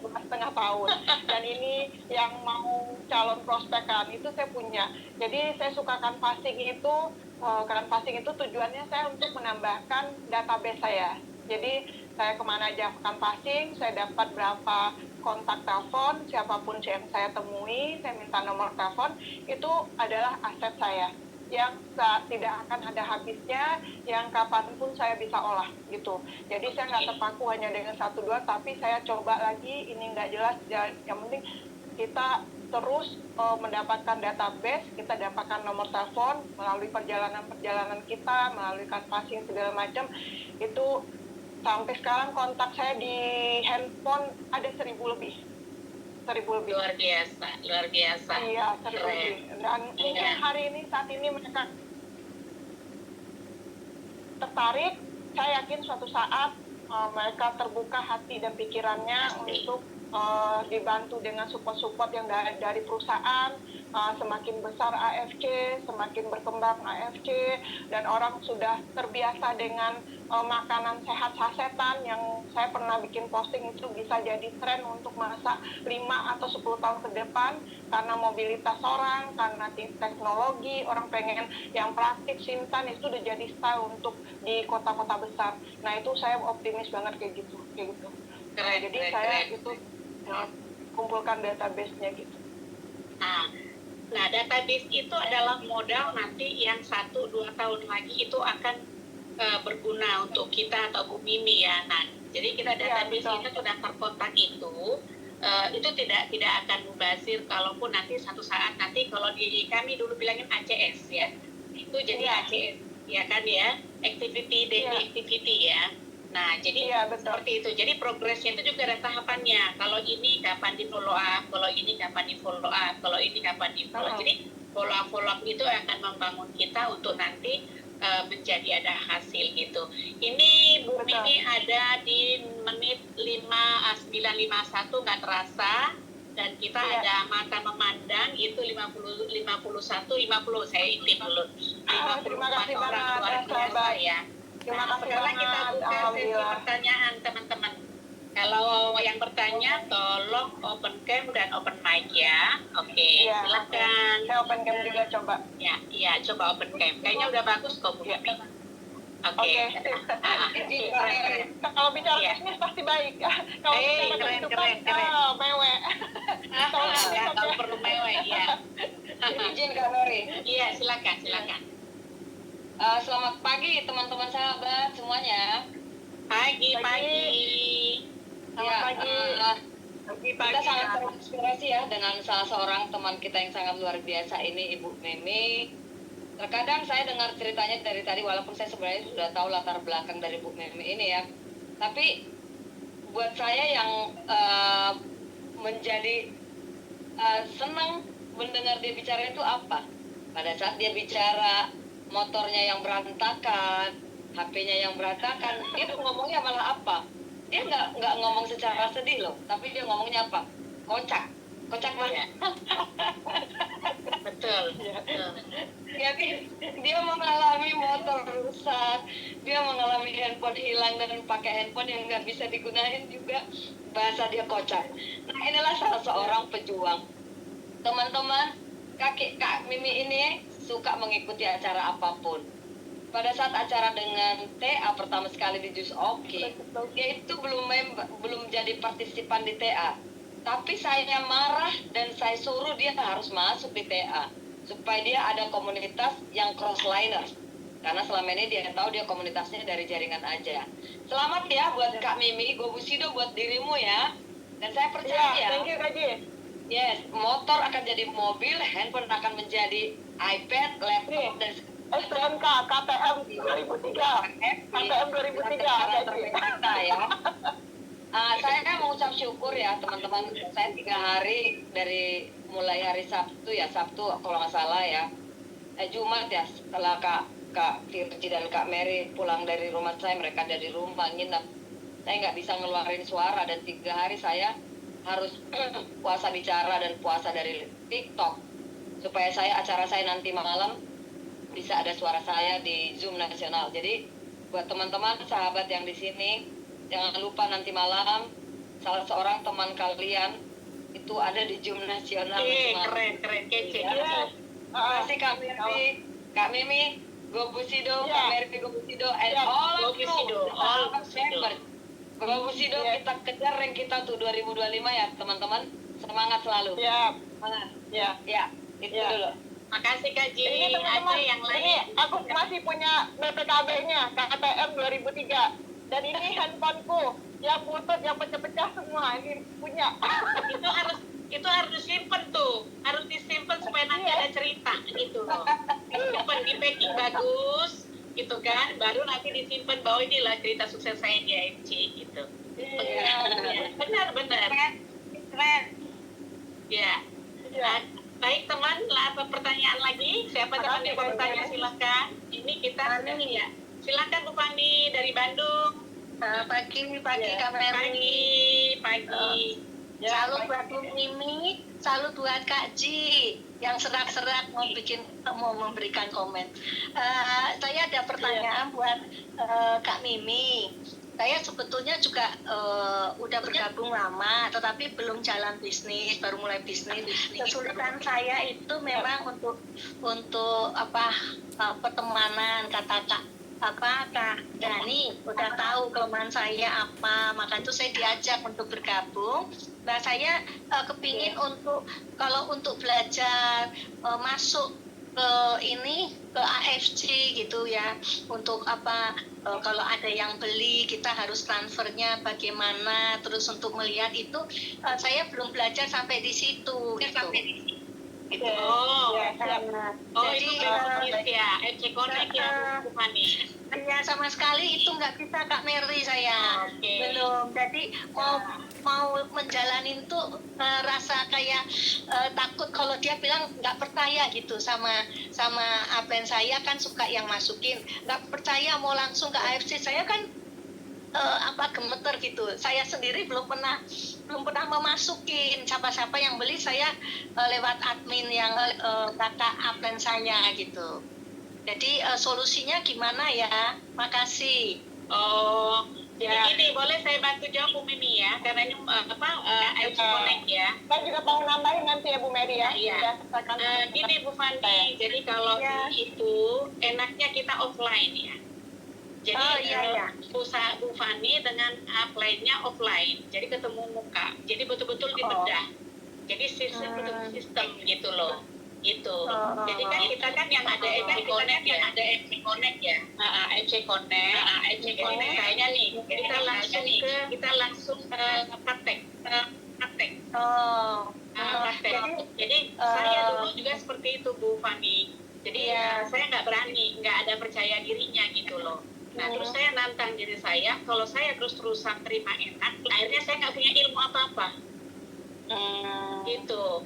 tahun. Dan ini yang mau calon prospekan itu saya punya. Jadi saya suka canvassing itu, canvassing itu tujuannya saya untuk menambahkan database saya. Jadi saya kemana aja canvassing, saya dapat berapa kontak telepon, siapapun yang saya temui, saya minta nomor telepon, itu adalah aset saya yang tidak akan ada habisnya, yang kapanpun saya bisa olah gitu. Jadi saya nggak terpaku hanya dengan 1-2, tapi saya coba lagi, ini nggak jelas, yang penting kita terus mendapatkan database, kita dapatkan nomor telepon melalui perjalanan kita, melalui canvassing segala macam, itu sampai sekarang kontak saya di handphone ada 1.000 lebih. Luar biasa. Iya, 1.000 lebih. Dan mungkin hari ini, saat ini mereka tertarik, saya yakin suatu saat mereka terbuka hati dan pikirannya untuk dibantu dengan support-support yang dari perusahaan. Semakin besar AFC, semakin berkembang AFC, dan orang sudah terbiasa dengan makanan sehat sasetan yang saya pernah bikin posting itu bisa jadi tren untuk masa 5 atau 10 tahun ke depan, karena mobilitas orang, karena teknologi, orang pengen yang praktis, instan, itu udah jadi style untuk di kota-kota besar. Nah itu saya optimis banget kayak gitu. Keren, Jadi keren, saya keren. itu kumpulkan database-nya gitu. Nah, database itu adalah modal nanti yang 1-2 tahun lagi itu akan berguna untuk kita atau Bu Mimi ya. Nah, jadi kita database kita sudah terkontak itu tidak akan mubazir, kalaupun nanti satu saat nanti kalau di kami dulu bilangin ACS ya, itu jadi ACS ya kan ya, activity daily activity ya. Nah, jadi seperti itu. Jadi progresnya itu juga ada tahapannya. Kalau ini kapan di follow up, kalau ini kapan di follow up, kalau ini kapan di follow up. Jadi follow up itu akan membangun kita untuk nanti menjadi ada hasil gitu. Ini Bu Mimi ada di menit 9:51 nggak terasa, dan kita ada mata memandang itu 50 saya intip dulu. 54 orang luar biasa ya. Terima kasih sekarang kita banget, buka sesi alhamdulillah. pertanyaan teman-teman. Kalau yang bertanya tolong open cam dan open mic ya. Oke, silakan. Saya open cam juga coba. Ya, coba open cam. Kayaknya udah bagus kok Bu Mimi. Oke. Kalau bicara bisnis pasti baik. Kalau bicara kehidupan, mewek. Kalau perlu mewek ya. Izin Kak Nori. Iya, silakan. Selamat pagi teman-teman sahabat semuanya. Pagi. Selamat pagi. Kita sangat terinspirasi ya dengan salah seorang teman kita yang sangat luar biasa ini, Ibu Mimi. Terkadang saya dengar ceritanya dari tadi, walaupun saya sebenarnya sudah tahu latar belakang dari Bu Mimi ini ya. Tapi buat saya yang menjadi senang mendengar dia bicara itu apa? Pada saat dia bicara motornya yang berantakan, HP-nya yang berantakan, dia tuh ngomongnya malah apa? Dia nggak ngomong secara sedih loh, tapi dia ngomongnya apa? Kocak banget. Betul. Jadi dia mengalami motor rusak, dia mengalami handphone hilang dan pakai handphone yang nggak bisa digunain juga, bahasa dia kocak. Nah inilah salah seorang pejuang. Teman-teman, Kak Mimi ini suka mengikuti acara apapun. Pada saat acara dengan TA pertama sekali di Just Oke, dia itu belum jadi partisipan di TA. Tapi saya marah dan saya suruh dia harus masuk di TA supaya dia ada komunitas yang crossliners. Karena selama ini dia tahu dia komunitasnya dari jaringan aja. Selamat ya buat Kak Mimi, Gobusido buat dirimu ya. Dan saya percaya. Thank you Kak Ji. Yes, motor akan jadi mobil, handphone akan menjadi iPad, laptop, dan STNK KTM 2003. KTM 2003 ada kita ya. Saya mau ucap syukur ya teman-teman. Saya 3 hari dari mulai hari Sabtu kalau nggak salah ya. Jumat ya setelah Kak Virgi dan Kak Mary pulang dari rumah saya, mereka ada di rumah nginep. Saya nggak bisa ngeluarin suara dan 3 hari saya harus puasa bicara dan puasa dari TikTok supaya acara saya nanti malam bisa ada suara saya di Zoom nasional. Jadi buat teman-teman sahabat yang di sini, jangan lupa nanti malam salah seorang teman kalian itu ada di Zoom nasional. Keren kece. Terima kasih Kak Mimi, Gobusido, Kak Mary Gobusido, and all members. Gobusido, kita kejar rank kita tuh 2025 ya teman-teman. Semangat selalu. Semangat. Ya, itu dulu. Makasih Kak Ji. Ini teman-teman, Ada yang ini lain. aku masih punya BPKB-nya KTM 2003. Dan ini handphoneku yang putus, yang pecah-pecah semua. Ini punya. itu harus disimpan tuh, harus disimpan supaya nanti ada cerita gitu loh. Disimpan di packing bagus gitu kan, baru nanti disimpan bahwa inilah cerita sukses saya di AFC gitu. Benar keren ya. Baik teman, apa pertanyaan lagi? Siapa teman yang mau bertanya silahkan. Ini kita ya. Silakan Bu Fandi dari Bandung. Pagi Kak Mary. Pagi. Salut buat Bu Mimi, salut buat Kak Ji yang serak-serak mau memberikan komen. Saya ada pertanyaan buat Kak Mimi. Saya sebetulnya juga udah bergabung lama, tetapi belum jalan bisnis, baru mulai bisnis. Kesulitan saya itu memang untuk pertemanan, kata Kak Dani udah tahu kelemahan saya apa, maka itu saya diajak untuk bergabung. Nah saya kepingin kalau untuk belajar masuk ke AFC gitu ya, untuk kalau ada yang beli kita harus transfernya bagaimana, terus untuk melihat itu saya belum belajar sampai di situ gitu. Itu Jadi ya, FC Connect ya Bu Fani. ya sama sekali itu nggak bisa Kak Mary saya belum. Jadi mau menjalanin tuh rasa kayak takut kalau dia bilang nggak percaya gitu sama upline saya kan suka yang masukin, nggak percaya mau langsung ke AFC saya kan gemeter gitu. Saya sendiri belum pernah memasukin siapa yang beli, saya lewat admin yang kakak upline saya gitu. Jadi solusinya gimana ya? Makasih. Jadi ini boleh saya bantu jawab Bu Mimi ya, karena ini AFC Connect ya. Saya juga mau nambahin nanti ya Bu Mary ya. Iya. Gini Bu Fandi, jadi kalau itu enaknya kita offline ya. Jadi usaha Bu Fani dengan upline-nya offline, jadi ketemu muka, jadi betul-betul dibedah. Jadi sistem gitu loh, gitu. Jadi kan kita kan yang ada FC Connect ya, FC Connect. Kayaknya nih kita langsung praktek. Jadi saya dulu juga seperti itu Bu Fani. Jadi saya nggak berani, nggak ada percaya dirinya gitu loh. Nah terus saya nantang diri saya, kalau saya terus-terusan terima enak, akhirnya saya nggak punya ilmu apa-apa. Gitu.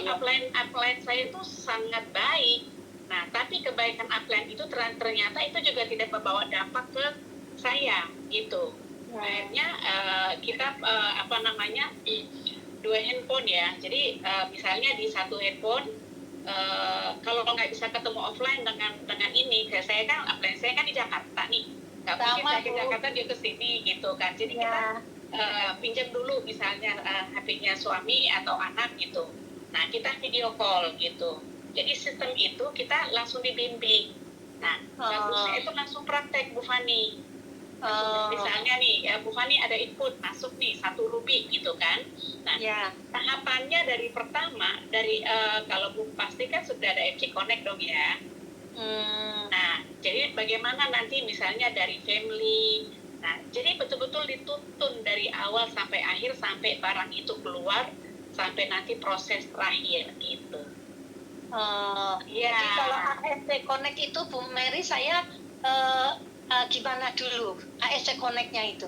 Upline saya itu sangat baik. Nah tapi kebaikan upline itu ternyata itu juga tidak membawa dampak ke saya gitu. Akhirnya kita dua handphone ya. Jadi misalnya di satu handphone kalau nggak bisa ketemu offline dengan ini, saya kan upline saya kan di Jakarta nih, nggak mungkin saya ke Jakarta dia ke sini gitu kan. Jadi kita pinjam dulu misalnya HP-nya suami atau anak gitu. Nah kita video call gitu. Jadi sistem itu kita langsung dibimbing. Nah bagusnya itu langsung praktek Bu Fani. Misalnya nih ya Bu Fani ada input masuk nih 1 rupiah gitu kan. Nah tahapannya dari pertama kalau Bu pasti kan sudah ada FC Connect dong ya. Nah jadi bagaimana nanti misalnya dari family. Nah jadi betul-betul dituntun dari awal sampai akhir, sampai barang itu keluar, sampai nanti proses terakhir gitu. Jadi kalau ASC Connect itu Bu Mary, saya gimana dulu ASC Connect-nya itu?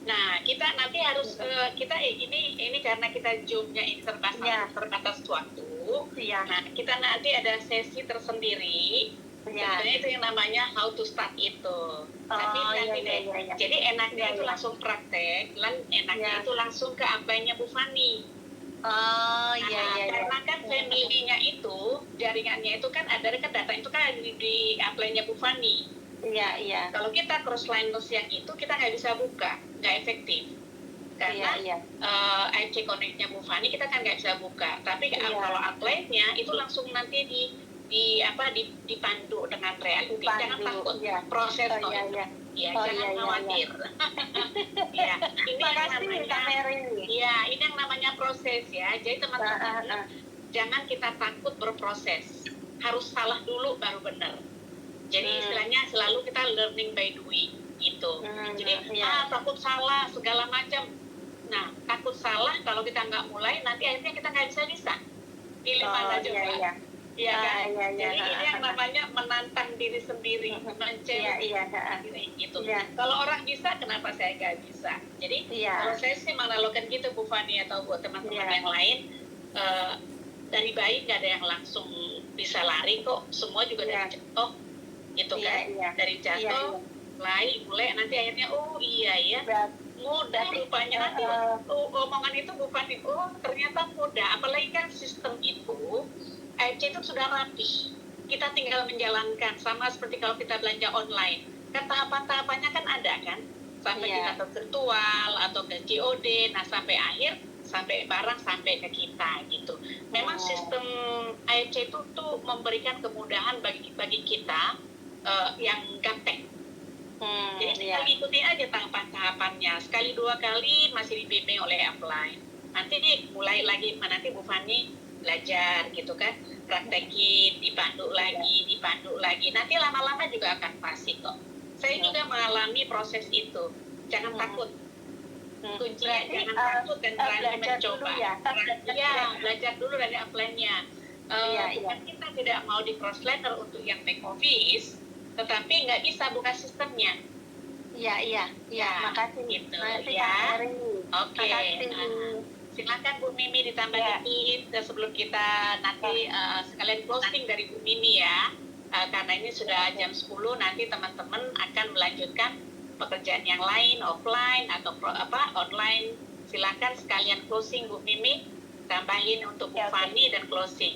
Nah, kita nanti harus kita ini karena kita Zoom-nya ini terbatas waktu. Iya. Nah, kita nanti ada sesi tersendiri. Iya. Sebenarnya itu yang namanya how to start itu. Tapi nanti deh. Iya. Jadi enaknya itu langsung praktek, enaknya itu langsung ke apply-nya Bu Fani. Oh iya. Karena kan family-nya itu, jaringannya itu kan ada kan data itu kan ada di apply-nya Bu Fani. Iya. Kalau kita cross liners yang itu kita nggak bisa buka, nggak efektif. Karena AFC Connect-nya Bu Fani kita kan nggak bisa buka. Tapi kalau apply-nya itu langsung nanti dipandu dengan reality. Jangan takut proses jangan khawatir. Ya, ini yang namanya proses ya. Jadi teman-teman jangan kita takut berproses. Harus salah dulu baru benar. Jadi istilahnya selalu kita learning by doing gitu. Jadi takut salah segala macam. Nah, takut salah kalau kita nggak mulai nanti akhirnya kita nggak bisa. Pilih mana coba. Iya kan? Jadi ini yang namanya menantang diri sendiri, diri gitu. Kalau orang bisa, kenapa saya nggak bisa? Jadi kalau saya sih menganalogkan gitu Bu Fani atau buat teman-teman yang lain, dari bayi nggak ada yang langsung bisa lari kok. Semua juga dari jatuh, gitu kan? Dari jatuh, mulai nanti akhirnya mudah rupanya nanti omongan itu Bu Fani, ternyata mudah. Apalagi kan sistem itu AFC itu sudah rapih, kita tinggal menjalankan sama seperti kalau kita belanja online kan tahapan-tahapannya kan ada kan sampai kita ke virtual atau ke COD, nah sampai barang sampai ke kita gitu. Memang sistem AFC itu tuh memberikan kemudahan bagi kita yang gaptek. Jadi kita ikuti aja tahapan-tahapannya, sekali dua kali masih dibimbing oleh apply. Nanti mulai lagi nanti Bu Fani belajar gitu kan, praktekin, dipandu lagi, nanti lama-lama juga akan fasih kok. Saya juga mengalami proses itu, jangan takut, kuncinya jangan takut dan berani mencoba. Belajar dulu dari apply-nya. Bukan kita tidak mau di crossliner untuk yang back office, tetapi nggak bisa buka sistemnya. Makasih gitu ya. Oke. Silakan Bu Mimi ditambah dikit sebelum kita nanti sekalian closing dari Bu Mimi ya. Karena ini sudah jam 10, nanti teman-teman akan melanjutkan pekerjaan yang lain offline atau online. Silakan sekalian closing Bu Mimi, tambahin untuk Bu Fani dan closing.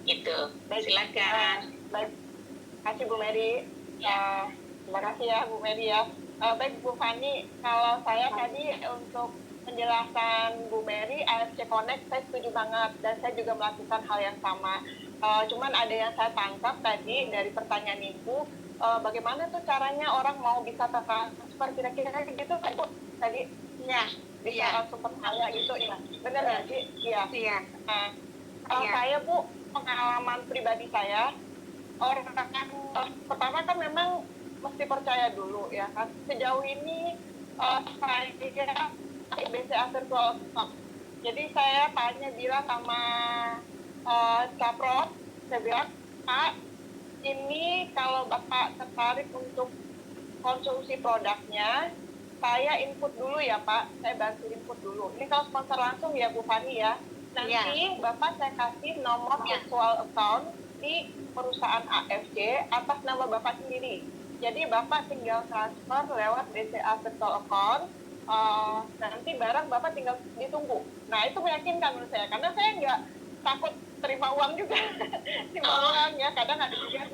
Gitu. Silakan. Baik. Terima kasih Bu Mary. Terima kasih ya Bu Mary ya. Baik Bu Fani, kalau saya tadi untuk penjelasan Bu Mary, AFC Connect saya setuju banget dan saya juga melakukan hal yang sama. Cuman ada yang saya tangkap tadi dari pertanyaan Ibu, bagaimana tuh caranya orang mau bisa transfer kira-kira gitu kan Bu tadi? Bisa langsung percaya gitu ya. Benar nggak sih? Iya. Kalau saya Bu, pengalaman pribadi saya, orang pertama kan memang mesti percaya dulu ya kan. Sejauh ini saya BCA virtual account. Jadi saya bilang sama Capros, saya bilang, Pak, ini kalau Bapak tertarik untuk konsumsi produknya, saya input dulu ya Pak, saya bantu input dulu. Ini kalau sponsor langsung ya Bu Fani ya. Nanti Bapak saya kasih nomor virtual account di perusahaan AFC atas nama Bapak sendiri. Jadi Bapak tinggal transfer lewat BCA virtual account, nanti barang Bapak tinggal ditunggu. Nah itu meyakinkan menurut saya, karena saya nggak takut terima uang juga. Terima uang ya, kadang ada juga.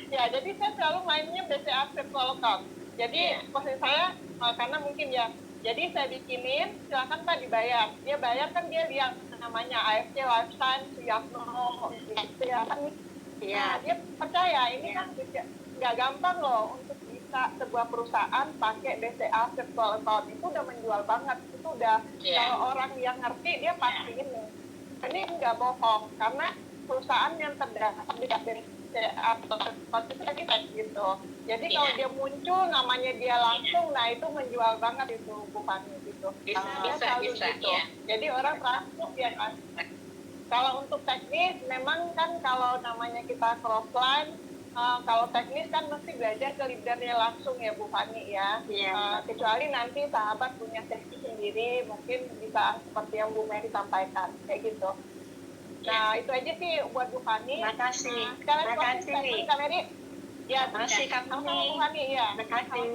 Ya jadi saya selalu mainnya BCA virtual account. Jadi posisi saya, karena mungkin ya, jadi saya bikinin, silakan Pak dibayar. Dia bayar kan dia lihat namanya AFC Lifetime, Suyatno, gitu ya kan. Nah dia percaya, ini kan nggak gampang loh untuk sebuah perusahaan pakai BCA virtual account. Itu udah menjual banget, itu udah kalau orang yang ngerti dia pasti ini nggak bohong, karena perusahaan yang terdaftar di BCA virtual account itu lagi gitu. Jadi kalau dia muncul namanya dia langsung, nah itu menjual banget itu bukannya gitu. Bisa. Gitu. Jadi orang langsung ya kan. Kalau untuk teknis, memang kan kalau namanya kita crossline, kalau teknis kan mesti belajar ke leadernya langsung ya Bu Fani ya. Kecuali nanti sahabat punya sesi sendiri, mungkin bisa seperti yang Bu Mary sampaikan kayak gitu. Nah itu aja sih buat Bu Fani. Makasih. Sekarang Makasih. statement Kak Mary. Ya, Makasih Kak sama Fani. Bu Fani ya. Makasih.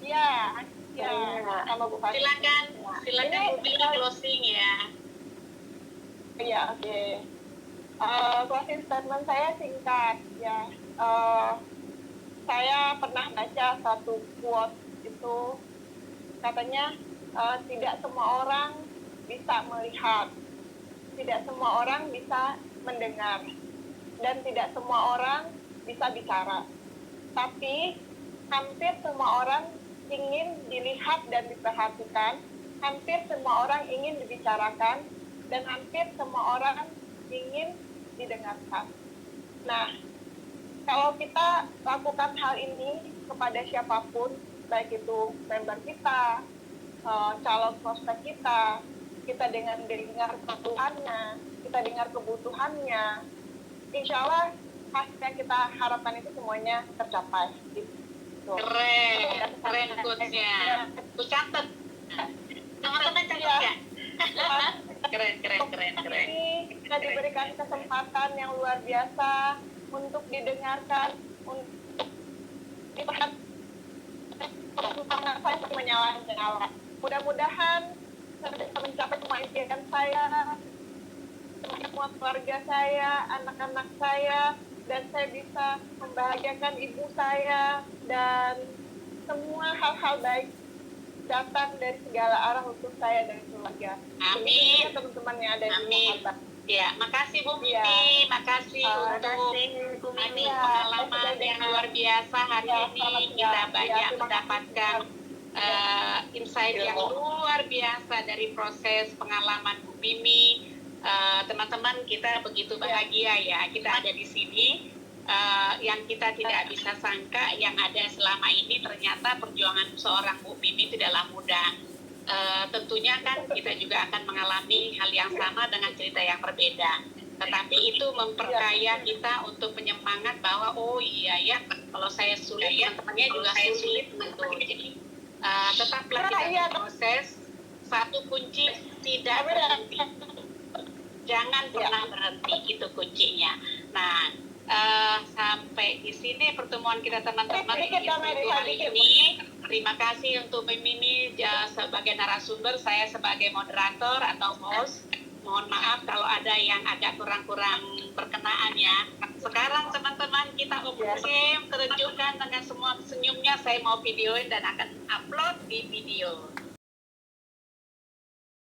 Ya, ya, sama Bu Fani. Silakan Ini, Bu Billy closing ya. Iya, oke. Closing statement saya singkat ya. Saya pernah baca satu quote itu katanya tidak semua orang bisa melihat, tidak semua orang bisa mendengar, dan tidak semua orang bisa bicara. Tapi hampir semua orang ingin dilihat dan diperhatikan, hampir semua orang ingin dibicarakan, dan hampir semua orang ingin didengarkan. Nah, kalau kita lakukan hal ini kepada siapapun, baik itu member kita, calon prospek kita, kita dengan dengar kebutuhannya, kita dengar kebutuhannya, insya Allah hasil yang kita harapkan itu semuanya tercapai. Gitu. Keren quotes-nya. Aku catat. Teman-teman catat ya? Keren. Ini kita diberikan kesempatan yang luar biasa untuk didengarkan, untuk diperhatikan, saya menyala-nyala. Mudah-mudahan saya bisa mencapai semua impian saya, semua keluarga saya, anak-anak saya, dan saya bisa membahagiakan ibu saya, dan semua hal-hal baik datang dari segala arah untuk saya dan keluarga. Amin. Teman-teman yang ada di Amin. Sahabat. Ya, makasih Bu Ya. Mimi, makasih untuk pengalaman yang luar biasa hari ini. Kita banyak mendapatkan insight yang luar biasa dari proses pengalaman Bu Mimi. Teman-teman, kita begitu bahagia ya, kita ada di sini. Yang kita tidak bisa sangka yang ada selama ini ternyata perjuangan seorang Bu Mimi tidaklah mudah. Tentunya kan kita juga akan mengalami hal yang sama dengan cerita yang berbeda. Tetapi itu memperkaya kita untuk penyemangat bahwa oh iya ya, kalau saya sulit, teman-temannya juga sulit gitu. Jadi tetaplah kita proses. Satu kunci, tidak berhenti. Jangan pernah berhenti, itu kuncinya. Nah, sampai di sini pertemuan kita teman-teman untuk hari ini. Terima kasih untuk Mimi sebagai narasumber, saya sebagai moderator atau host. Mohon maaf kalau ada yang agak kurang-kurang berkenaan ya. Sekarang teman-teman kita open game, terunjukkan dengan semua senyumnya. Saya mau videoin dan akan upload di video.